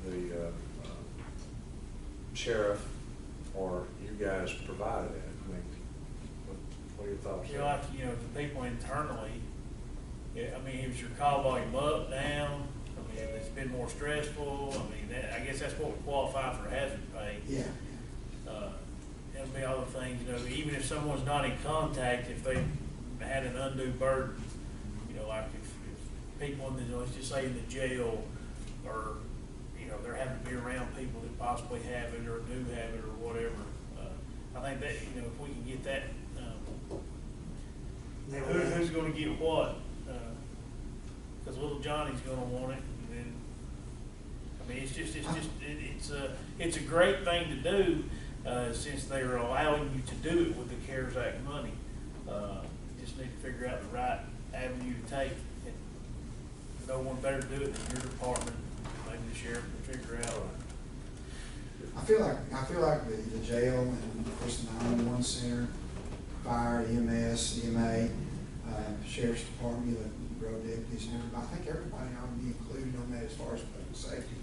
the sheriff or you guys provided it. What are your thoughts? The people internally, is your call volume up, down? If it's been more stressful, I guess that's what would qualify for hazard pay. Yeah. There'll be other things, even if someone's not in contact, if they had an undue burden, like if people let's just say in the jail, or, they're having to be around people that possibly have it or do have it or whatever. I think that, if we can get that, who's gonna get what? Cause little Johnny's gonna want it, and then, it's a great thing to do, since they are allowing you to do it with the CARES Act money. Just need to figure out the right avenue to take. And no one better do it than your department. Maybe the sheriff can figure out. I feel like the jail and of course the 911 center, fire, EMS, EMA, sheriff's department, the road deputies and everybody. I think everybody ought to be included on that as far as public safety.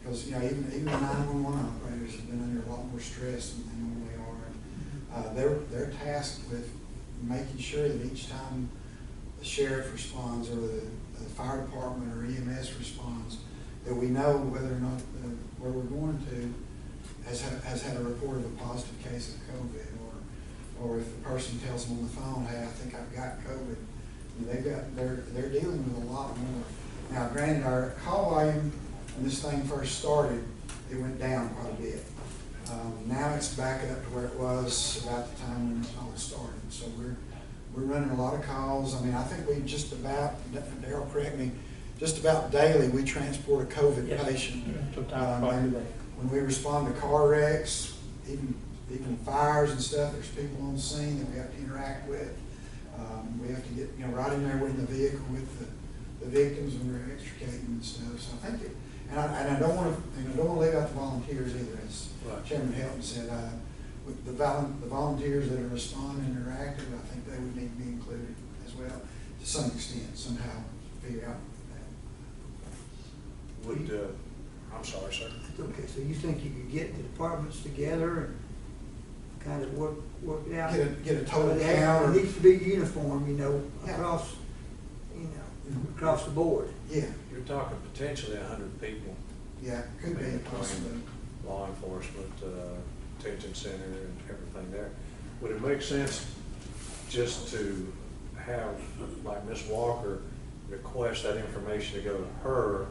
Because even the 911 operators have been under a lot more stress than they normally are. They're tasked with making sure that each time the sheriff responds or the fire department or EMS responds, that we know whether or not where we're going to has had a report of a positive case of COVID, or if the person tells them on the phone, hey, I think I've got COVID, they're dealing with a lot more. Now, granted, our call volume when this thing first started, it went down quite a bit. Now it's back up to where it was about the time when it all started. So we're running a lot of calls. I think we just about, Darryl, correct me, just about daily we transport a COVID patient. And when we respond to car wrecks, even fires and stuff, there's people on the scene that we have to interact with. We have to get right in there in the vehicle with the victims when we're extricating and stuff. So I think and I don't want to leave out the volunteers either, as Chairman Helton said. With the volunteers that are responding and are active, I think they would need to be included as well to some extent, somehow figure out that. I'm sorry, sir. Okay, so you think you could get the departments together and kind of work it out? Get a total count. It needs to be uniform, Yeah. across, across the board. Yeah. You're talking potentially 100 people. Yeah, could be Between possibly. Law enforcement, detention center, and everything there. Would it make sense just to have, like Ms. Walker, request that information to go to her,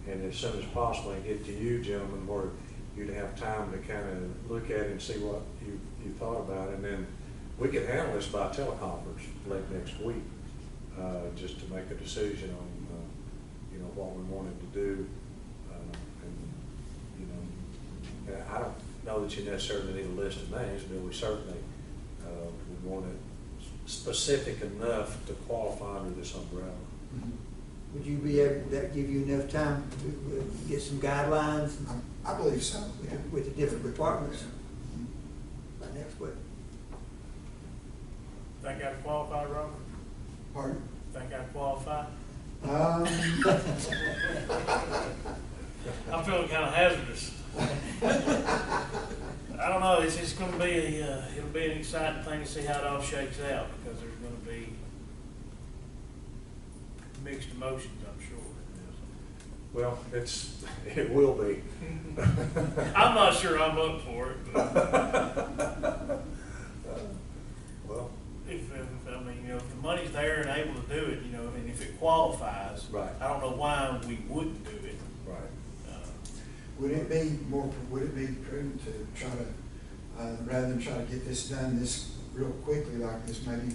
and as soon as possible, and get to you, gentlemen, where you'd have time to kind of look at it and see what you thought about it, and then we could handle this by teleconference late next week, just to make a decision on, what we wanted to do. And I don't know that you necessarily need a list of names, but we certainly would want it specific enough to qualify under this umbrella. Mm-hmm. Would you be able, that give you enough time to get some guidelines I believe so. Yeah. with the different departments by next week? Think I'd qualify, Robert? Pardon? Think I'd qualify? Um, I'm feeling kind of hazardous. I don't know, it's just gonna be it'll be an exciting thing to see how it all shakes out, because there's gonna be mixed emotions, I'm sure. Well, it will be. I'm not sure I'm up for it, but Well, if, I mean, you know, if the money's there and able to do it, you know, I mean, if it qualifies. Right. I don't know why we wouldn't do it. right. Would it be prudent to try to, rather than try to get this done this real quickly like this, maybe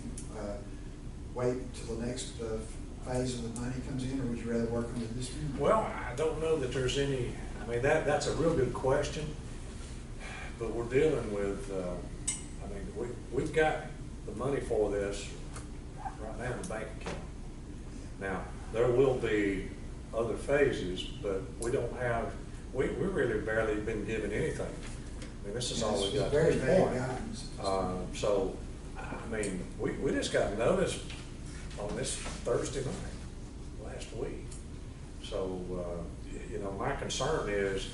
wait till the next phase of the money comes in, or would you rather work on it this year? Well, I don't know that there's any, I mean, that's a real good question, but we're dealing with, I mean, we've got the money for this right now in the bank account. Now, there will be other phases, but we don't have, we really barely been given anything. I mean, this is all we got to Very this vague point. guidance. So, I mean, we just got notice on this Thursday night, last week. So, you know, my concern is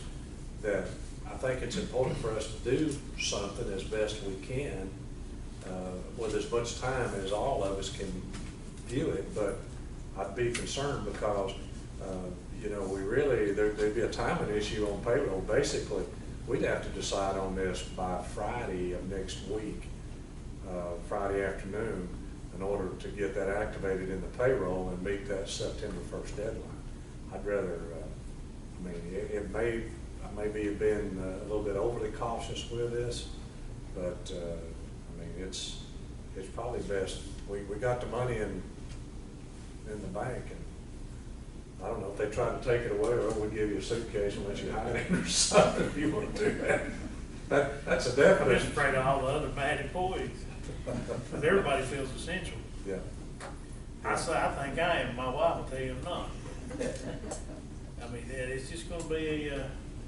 that I think it's important for us to do something as best we can, with as much time as all of us can view it, but I'd be concerned because, you know, we really, there'd be a timing issue on payroll. Basically, we'd have to decide on this by Friday of next week, Friday afternoon, in order to get that activated in the payroll and meet that September 1st deadline. I'd rather, I mean, I may be been a little bit overly cautious with this, but, I mean, it's probably best, we got the money in the bank, and I don't know if they try to take it away, or we'll give you a suitcase and let you hide it or something if you want to do that. That's a I'm definite. just afraid of all the other bad employees, because everybody feels essential. Yeah. I think I am, my wife will tell you I'm not. I mean, it's just gonna be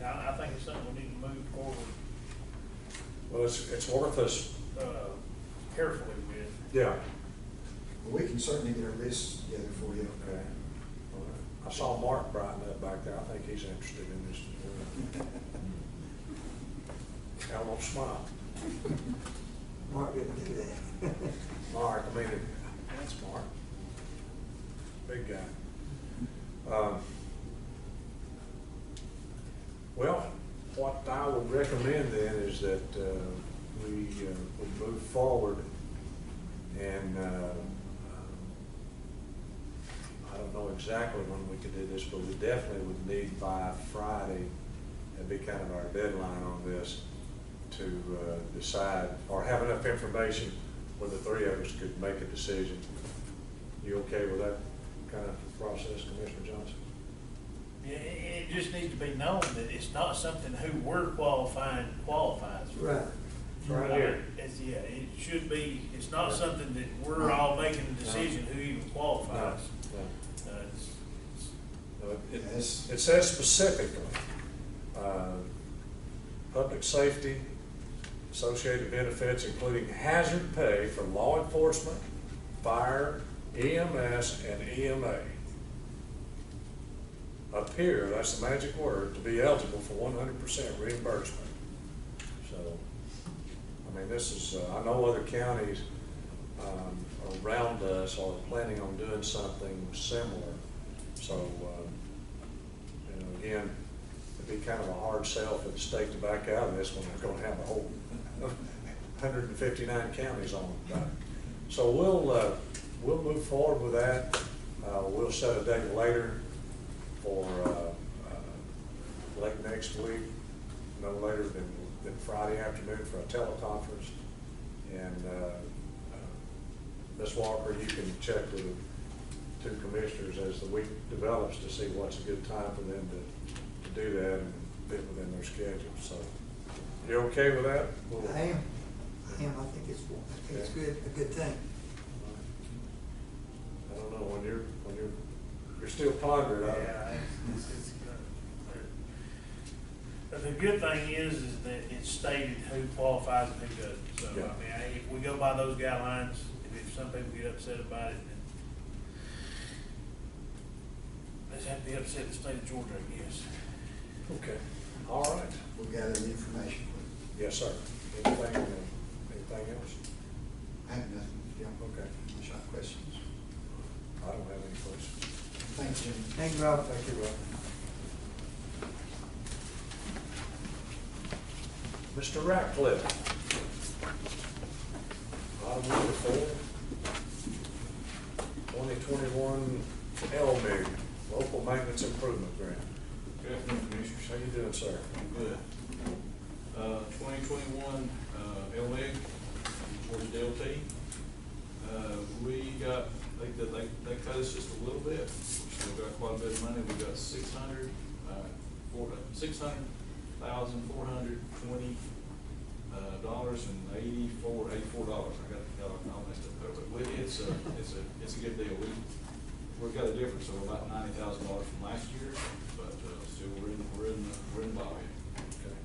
I think it's something we need to move forward, Well, it's worth us. carefully with. Yeah. Well, we can certainly get our lists together for you. Okay. All right. I saw Mark brighten up back there. I think he's interested in this. Got a little smile. Mark didn't do that. Mark, I mean, that's Mark. Big guy. Well, what I would recommend then is that we move forward, and I don't know exactly when we could do this, but we definitely would need by Friday, that'd be kind of our deadline on this, to decide or have enough information where the three of us could make a decision. You okay with that kind of process, Commissioner Johnson? Yeah, it just needs to be known that it's not something who we're qualifies for. Right. It's right here. It should be, it's not something that we're all making a decision who even qualifies. No, it says specifically, public safety, associated benefits, including hazard pay for law enforcement, fire, EMS, and EMA. Appear, that's the magic word, to be eligible for 100% reimbursement. So, I mean, this is, I know other counties around us are planning on doing something similar. So, you know, again, it'd be kind of a hard sell for the state to back out of this when they're going to have a whole 159 counties on it. So we'll move forward with that. We'll set a date later for late next week, no later than Friday afternoon for a teleconference. And Ms. Walker, you can check with the two commissioners as the week develops to see what's a good time for them to do that and fit within their schedule. So, you okay with that? I am. I think it's good, a good thing. I don't know, when you're still pondering. But the good thing is that it's stated who qualifies and who doesn't. So, Yeah. I mean, if we go by those guidelines, if some people get upset about it, then they just have to be upset at the state of Georgia, I guess. Okay, all right. We'll gather the information for you. Yes, sir. Thank you, Robert. Thank you, Rob. Mr. Ratcliffe. Item number 4, 2021 LMIG, Local Maintenance Improvement Grant. Good afternoon, Commissioners. How you doing, sir? Good. 2021 LEG towards DLT. We got, they cut us just a little bit. We still got quite a bit of money. We got $600,420 and $84. I got all messed up there, but it's a good deal. We've got a difference of about $90,000 from last year, but still we're in the ball here. Okay.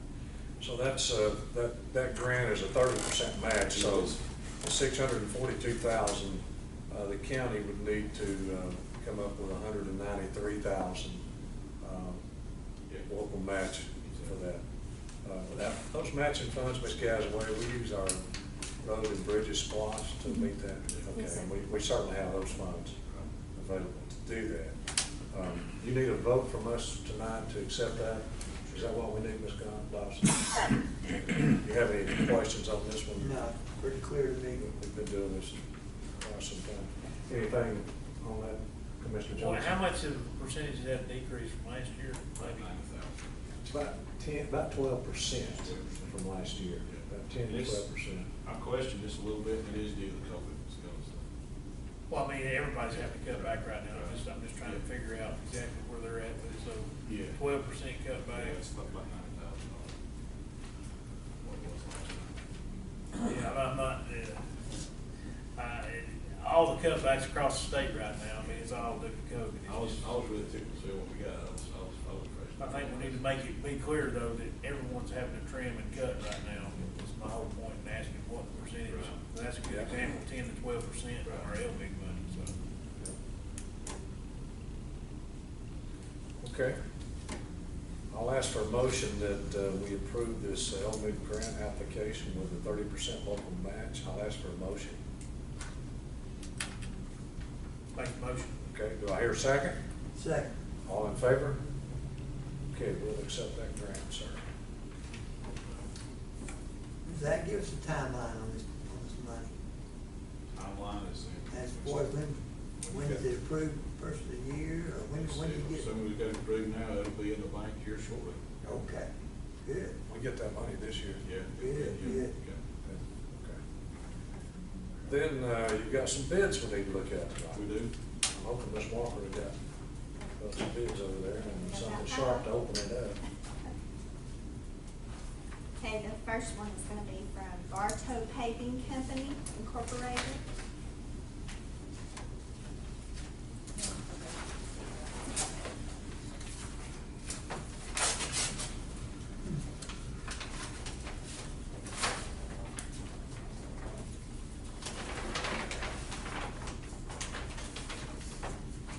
So that's, that grant is a 30% match, so the $642,000, the county would need to come up with $193,000 local match for that. Those matching funds, Ms. Gasaway, we use our road and bridges splosh to meet that. Okay, Yes, sir. and we certainly have those funds available to do that. You need a vote from us tonight to accept that? Is that what we need, Ms. Dawson? Do you have any questions on this one? No, pretty clear to me. We've been doing this for some time. Anything on that, Commissioner Well, Johnson? how much of a percentage did that decrease from last year? Maybe. It's about 12% from last year, about 10 to 12%. I question this a little bit, and it is due to COVID. Well, I mean, everybody's having to cut back right now. I'm just trying to figure out exactly where they're at with it. So Yeah. 12% cut back. Yeah, it's about $90,000. What it was last year. Yeah, I'm not, all the cutbacks across the state right now, I mean, it's all due to COVID. It's I was just- really tickled to see what we got. I was I think we need to make it be clear though that everyone's having to trim and cut right now. That's my whole point in asking what the percentage. Right. That's a good example, 10 to 12% of our LBIG money, so. Okay. I'll ask for a motion that we approve this LMIG grant application with a 30% local match. I'll ask for a motion. Make the motion. Okay, do I hear a second? Second. All in favor? Okay, we'll accept that grant, sir. Does that give us a timeline on this money? Timeline is. As far as when is it approved, first of the year, or when do you get? As soon as we get it approved now, it'll be in the bank here shortly. Okay, good. We get that money this year. Yeah. Good, good. Okay. Then you've got some bids we need to look at. We do. I'm hoping Ms. Walker got some bids over there and something sharp to open it up. Okay, the first one is gonna be from Bartow Paving Company Incorporated.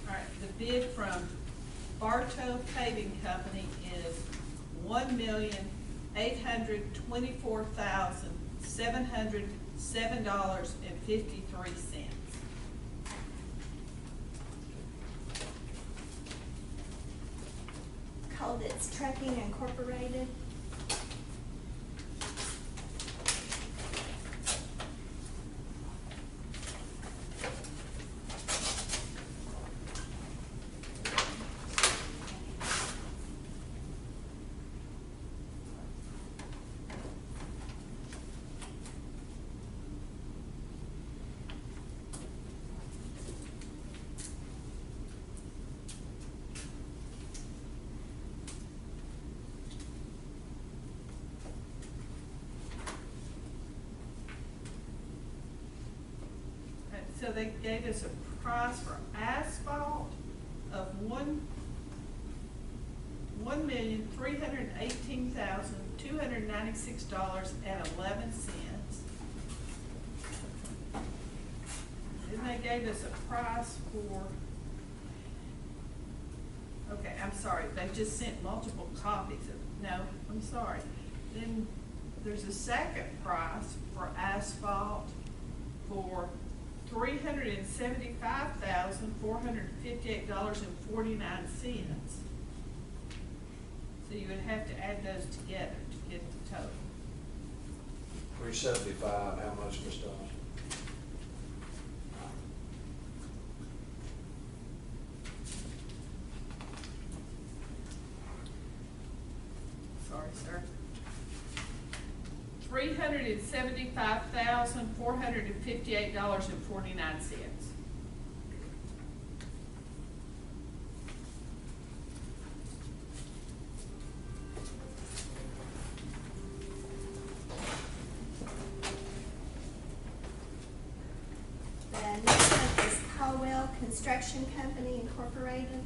All right, the bid from Bartow Paving Company is $1,824,707.53. Coldwell Trucking Incorporated. So they gave us a price for asphalt of $1,318,296.11. Then they gave us a price for, okay, I'm sorry, they just sent multiple copies of, no, I'm sorry. Then there's a second price for asphalt for $375,458.49. So you would have to add those together to get the total. 375, how much, Ms. Dawes? Sorry, sir. $375,458.49. The next one is Coldwell Construction Company Incorporated.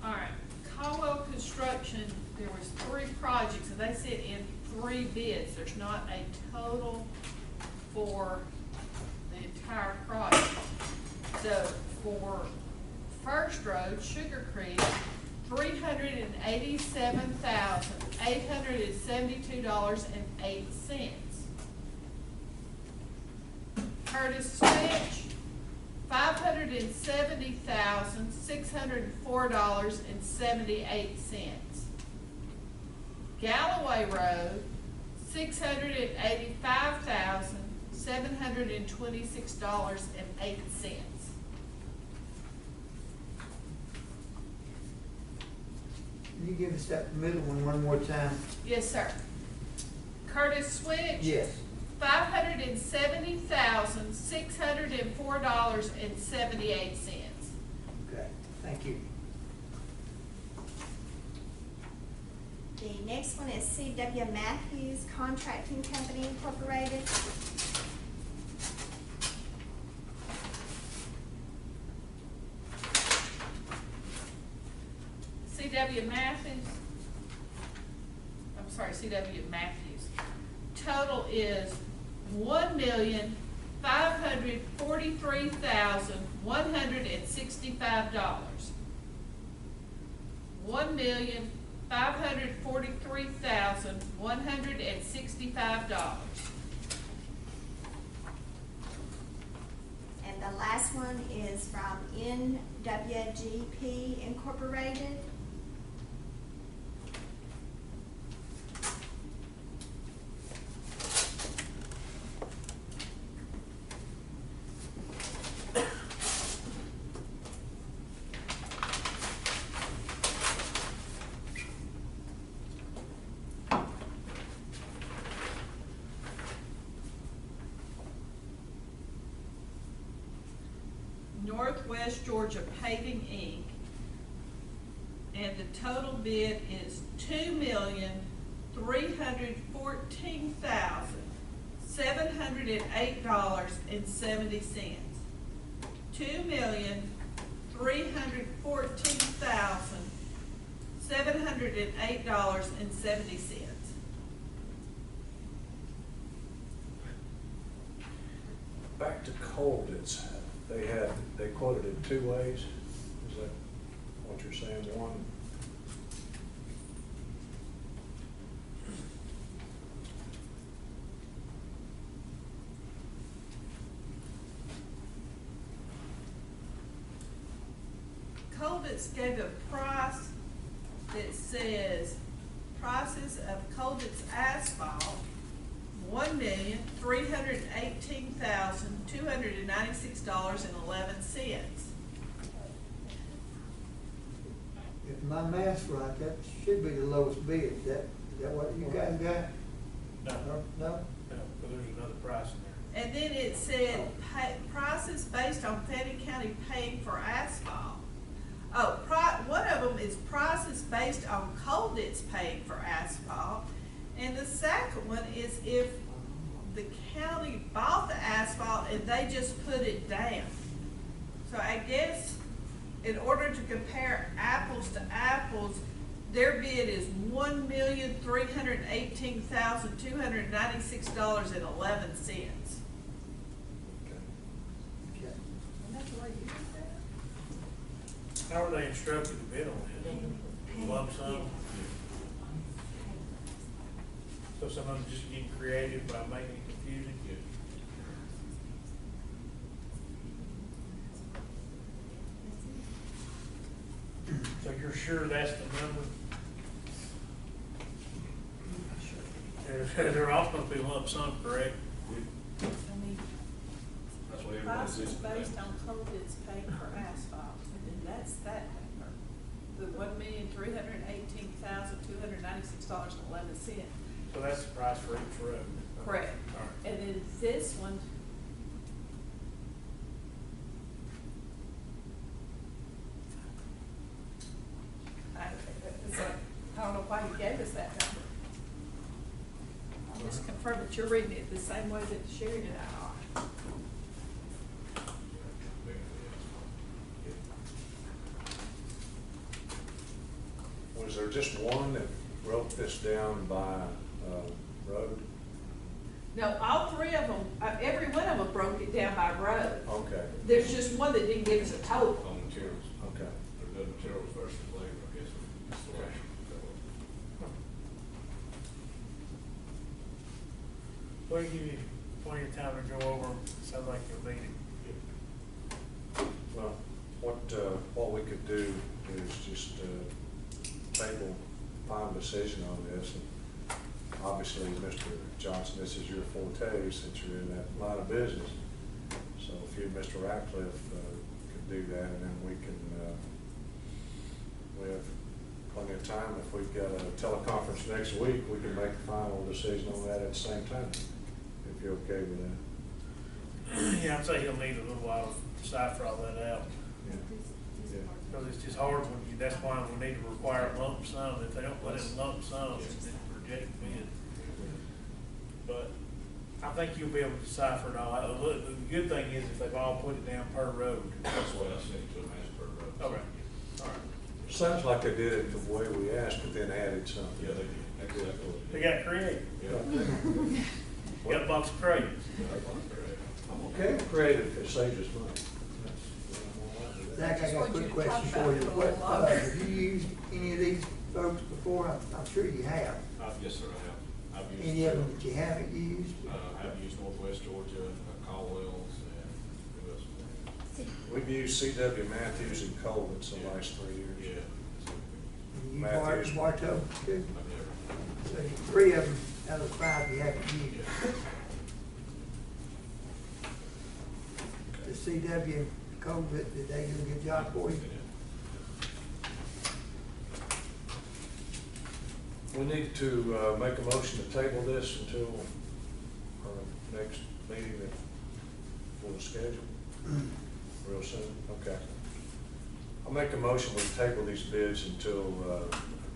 All right, Coldwell Construction, there was 3 projects, and they sit in 3 bids. There's not a total for the entire project. So for First Road, Sugar Creek, $387,872.08. Curtis Switch, $570,604.78. Galloway Road, $685,726.08. Can you give us that middle one more time? Yes, sir. Curtis Switch? Yes. $570,604.78. Okay, thank you. The next one is C.W. Matthews Contracting Company Incorporated. C.W. Matthews. I'm sorry, C.W. Matthews. Total is $1,543,165. $1,543,165. And the last one is from NWGP Incorporated. Northwest Georgia Paving, Inc. And the total bid is $2,314,708.70. $2,314,708.70. Back to Colditz, they quoted it 2 ways, is that what you're saying, one? Colditz gave a price that says prices of Colditz asphalt, $1,318,296.11. If my math's right, that should be the lowest bid. Is that what you guys got? No, No? but there's another price in there. And then it said prices based on Fannin County paying for asphalt. Oh, one of them is prices based on Colditz paying for asphalt. And the second one is if the county bought the asphalt and they just put it down. So I guess in order to compare apples to apples, their bid is $1,318,296.11. Okay. Okay. And that's the way you did that? How are they instructed to bid on it? Lump sum? So some of them just getting creative by making it confusing? So you're sure that's the number? They're all supposed to be lump sum, correct? I mean, That's what everybody Price says. is based on total bids paid for asphalt, and that's that number. The $1,318,296.11. So that's the price for each road? Correct. All right. And then this one, it's like, I don't know why you gave us that number. I'll just confirm that you're reading it the same way that Sherry and I are. Was there just one that wrote this down by, road? No, all three of them, every one of them broke it down by road. Okay, There's just one that didn't give us a total. On materials, okay. there's no materials versus labor, I guess, installation. We'll give you plenty of time to go over them. Sounds like you'll need it. Well, what we could do is just, table final decision on this. And obviously, Mr. Johnson, this is your forte since you're in that line of business. So if you, Mr. Ratcliffe, could do that, and then we can, we have plenty of time. If we've got a teleconference next week, we can make a final decision on that at the same time, if you're okay with that. Yeah, I'd say he'll need a little while to decipher all that out. Yeah. Because it's just hard when you, that's why we need to require a lump sum. If they don't put in lump sums, then reject bid. But I think you'll be able to decipher it all out. Look, the good thing is if they've all put it down per road. That's what I sent to them as per road. Okay, all right. Sounds like they did it the way we asked, but then added something. Yeah, they did, exactly. They got creative. Yeah. Got a box of crayons. I'm okay with creative if it saves us money. Zach, I got a quick question for you. Have you used any of these folks before? I'm sure you have. Yes, sir, I have. I've used. Any of them that you haven't used? I've used Northwest Georgia, Caldwell's, and who else? We've used C.W. Matthews and Coleman's the last 3 years. Yeah. And you Matthews. Bartow too? I've never. So 3 of them out of 5 you haven't used. The C.W. Coleman, did they do a good job for you? We need to make a motion to table this until our next meeting for the schedule, real soon. Okay. I'll make a motion, we table these bids until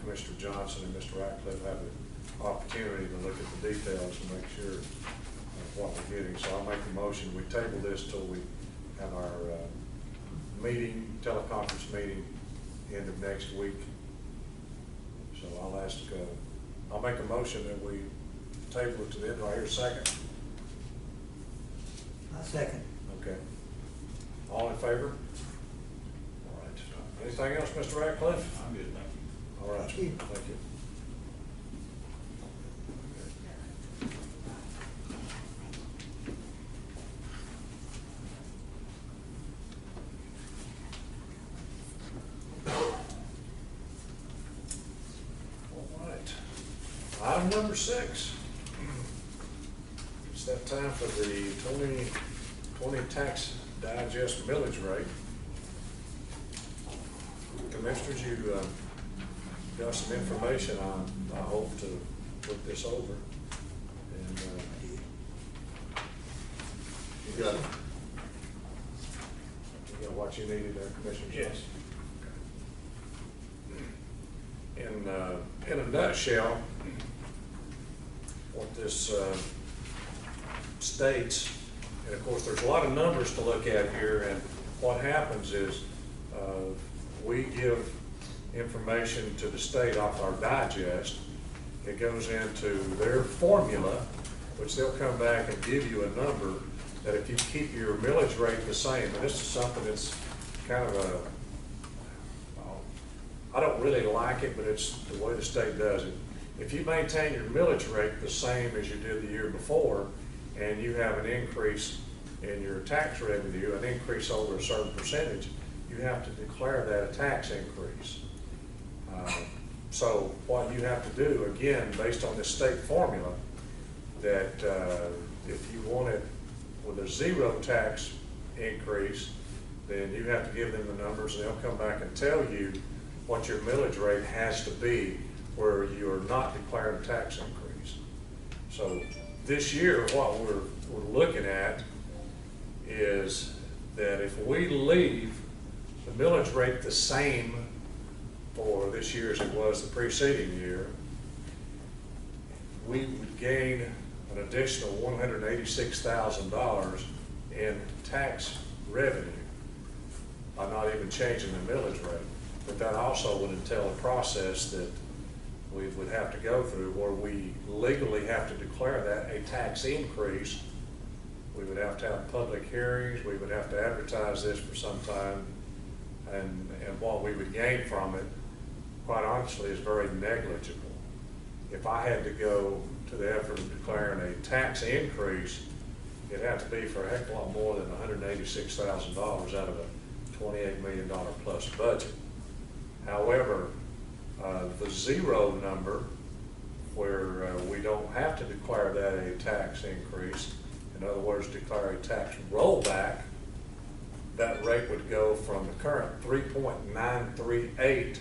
Commissioner Johnson and Mr. Ratcliffe have the opportunity to look at the details and make sure of what we're getting. So I'll make a motion, we table this till we have our meeting, teleconference meeting, end of next week. So I'll ask, I'll make a motion that we table it to the end. Do I hear a second? I second. Okay. All in favor? All right. Anything else, Mr. Ratcliffe? I'm good, thank you. All right. Thank you. Thank you. Item number 6. It's that time for the 2020 tax digest millage rate. Commissioners, you got some information I hope to put this over. And you got what you needed there, Commissioner? Yes. In a nutshell, what this states, and of course there's a lot of numbers to look at here, and what happens is, we give information to the state off our digest. It goes into their formula, which they'll come back and give you a number that if you keep your millage rate the same, and this is something that's kind of a, I don't really like it, but it's the way the state does it. If you maintain your millage rate the same as you did the year before, and you have an increase in your tax revenue, an increase over a certain percentage, you have to declare that a tax increase. So what you have to do, again, based on this state formula, that if you want it with a zero tax increase, then you have to give them the numbers, and they'll come back and tell you what your millage rate has to be where you are not declaring a tax increase. So this year, what we're looking at is that if we leave the millage rate the same for this year as it was the preceding year, we would gain an additional $186,000 in tax revenue by not even changing the millage rate. But that also would entail a process that we would have to go through where we legally have to declare that a tax increase. We would have to have public hearings, we would have to advertise this for some time, and what we would gain from it, quite honestly, is very negligible. If I had to go to the effort of declaring a tax increase, it'd have to be for a heck of a lot more than $186,000 out of a $28 million plus budget. However, the zero number, where we don't have to declare that a tax increase, in other words, declare a tax rollback, that rate would go from the current 3.938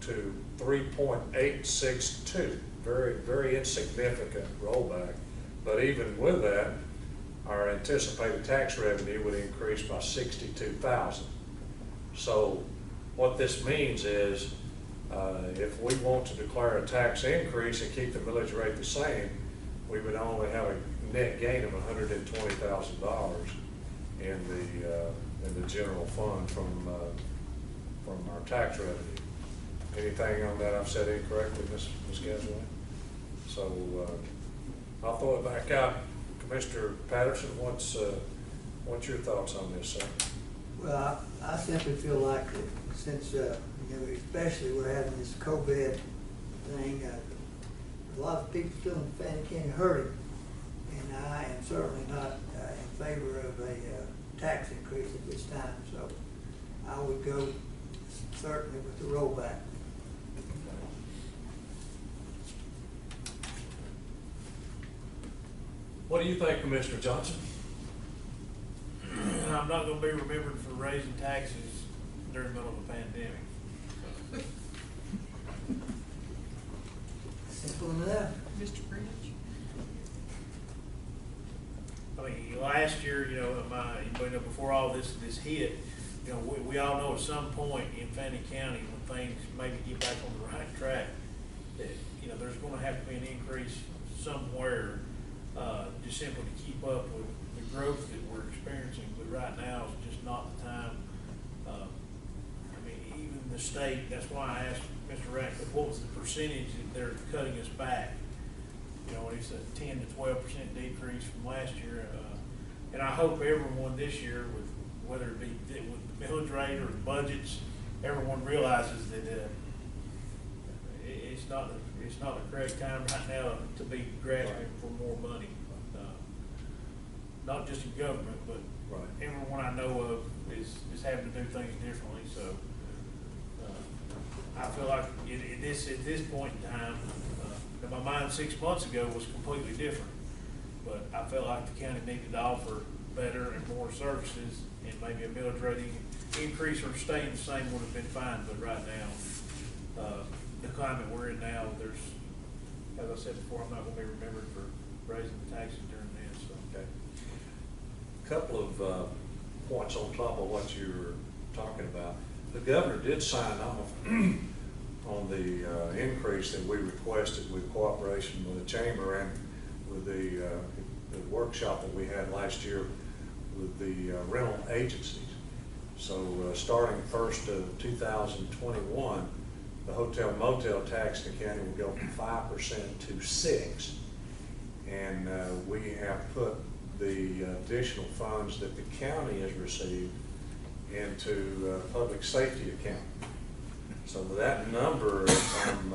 to 3.862. Very, very insignificant rollback. But even with that, our anticipated tax revenue would increase by $62,000. So what this means is, if we want to declare a tax increase and keep the millage rate the same, we would only have a net gain of $120,000 in the general fund from our tax revenue. Anything on that I've said incorrectly, Ms. Gasway? So I'll throw it back out. Commissioner Patterson, what's your thoughts on this, sir? Well, I simply feel like that since, especially we're having this COVID thing, a lot of people still in Fannin County hurting, and I am certainly not in favor of a tax increase at this time, so I would go certainly with the rollback. What do you think, Commissioner Johnson? I'm not gonna be remembered for raising taxes during the middle of a pandemic. Simple enough. Mr. Bridge? I mean, last year, before all this hit, we all know at some point in Fannin County when things maybe get back on the right track, that, there's gonna have to be an increase somewhere, just simply to keep up with the growth that we're experiencing. But right now is just not the time. Even the state, that's why I asked Mr. Ratcliffe, what was the percentage that they're cutting us back? It's a 10 to 12% decrease from last year. And I hope everyone this year, whether it be with the millage rate or the budgets, everyone realizes that it's not a correct time right now to be grasping for more money. Not just in government, but everyone I know of is having to do things differently. So I feel like at this point in time, my mind 6 months ago was completely different. But I felt like the county needed to offer better and more services, and maybe a millage rate increase or staying the same would have been fine. But right now, the climate we're in now, as I said before, I'm not going to be remembered for raising the taxes during this. So. Okay. A couple of points on top of what you were talking about. The governor did sign off on the increase that we requested with cooperation with the chamber and with the workshop that we had last year with the rental agencies. So starting 1st of 2021, the hotel motel tax in the county will go from 5% to 6%. And we have put the additional funds that the county has received into public safety account. So that number, if I'm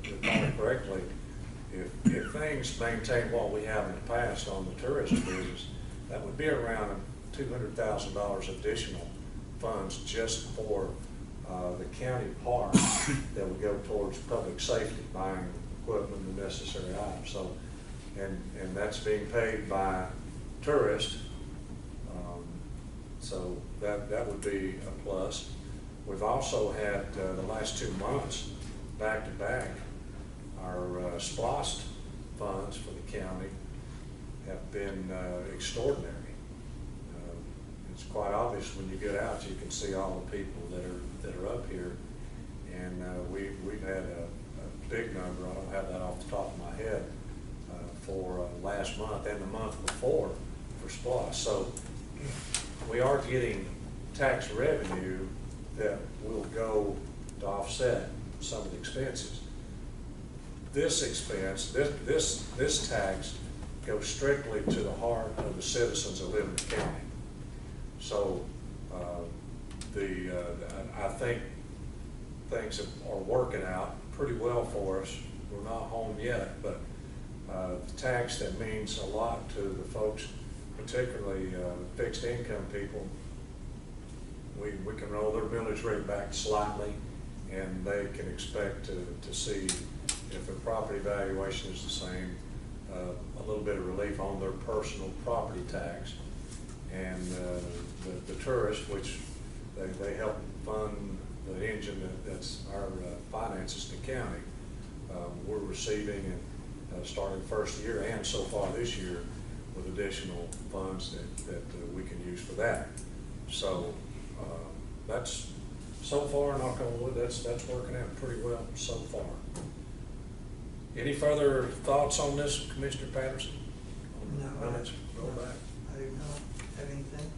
recalling correctly, if things maintain what we have in the past on the tourism business, that would be around $200,000 additional funds just for the county part that would go towards public safety, buying equipment and necessary items. So, and that's being paid by tourists. So that would be a plus. We've also had the last 2 months back to back, our SPLOST funds for the county have been extraordinary. It's quite obvious when you get out, you can see all the people that are up here, and we've had a big number. I don't have that off the top of my head for last month and the month before for SPLOST. So we are getting tax revenue that will go to offset some of the expenses. This expense, this tax goes strictly to the heart of the citizens that live in the county. So I think things are working out pretty well for us. We're not home yet, but the tax that means a lot to the folks, particularly fixed income people. We can roll their millage rate back slightly, and they can expect to see, if their property valuation is the same, a little bit of relief on their personal property tax. And the tourists, which they help fund the engine that's our finances in the county, we're receiving, and starting the first year and so far this year, with additional funds that we can use for that. So that's, so far, knock on wood, that's working out pretty well so far. Any further thoughts on this, Commissioner Patterson? No, Minutes, roll back. I do not have anything.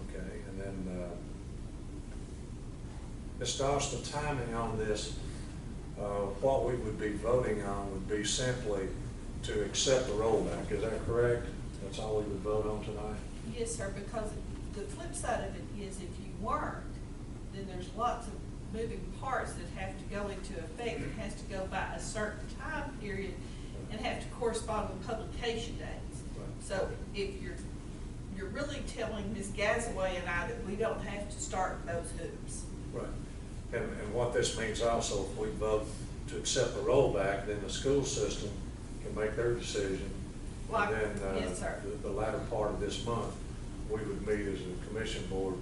Okay, and then Ms. Doss, the timing on this, what we would be voting on would be simply to accept the rollback. Is that correct? That's all we would vote on tonight? Yes, sir, because the flip side of it is if you weren't, then there's lots of moving parts that have to go into effect. It has to go by a certain time period and have to correspond with publication dates. Right. So if you're really telling Ms. Gazaway and I that we don't have to start those hoops. Right. And what this means also, if we vote to accept the rollback, then the school system can make their decision. Well, And then yes, sir. the latter part of this month, we would meet as a commission board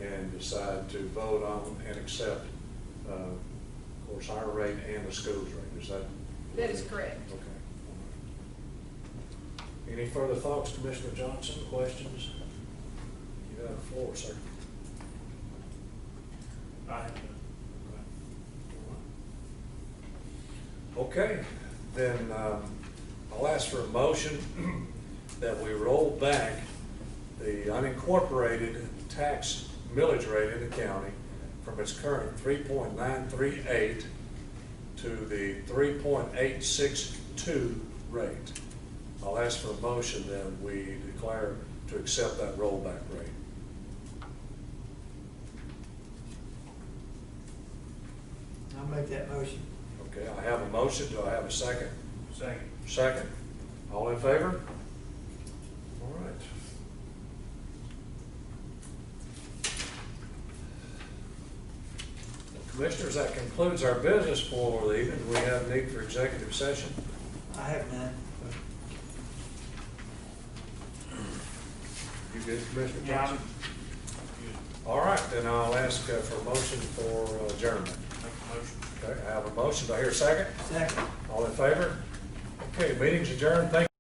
and decide to vote on and accept, of course, our rate and the school's rate. Is that? That is correct. Okay. Any further thoughts, Commissioner Johnson? Questions? You have the floor, sir. I have Okay, then I'll ask for a motion that we roll back the unincorporated tax millage rate in the county from its current 3.938 to the 3.862 rate. I'll ask for a motion that we declare to accept that rollback rate. I'll make that motion. Okay, I have a motion. Do I have a second? Second. Second. All in favor? All right. Commissioners, that concludes our business for the evening. Do we have a need for executive session? I have none. You good, Commissioner Yeah. Johnson? All right, then I'll ask for a motion for adjournment. Make a motion. Okay, I have a motion. Do I hear a second? Second. All in favor? Okay, meeting's adjourned. Thank you.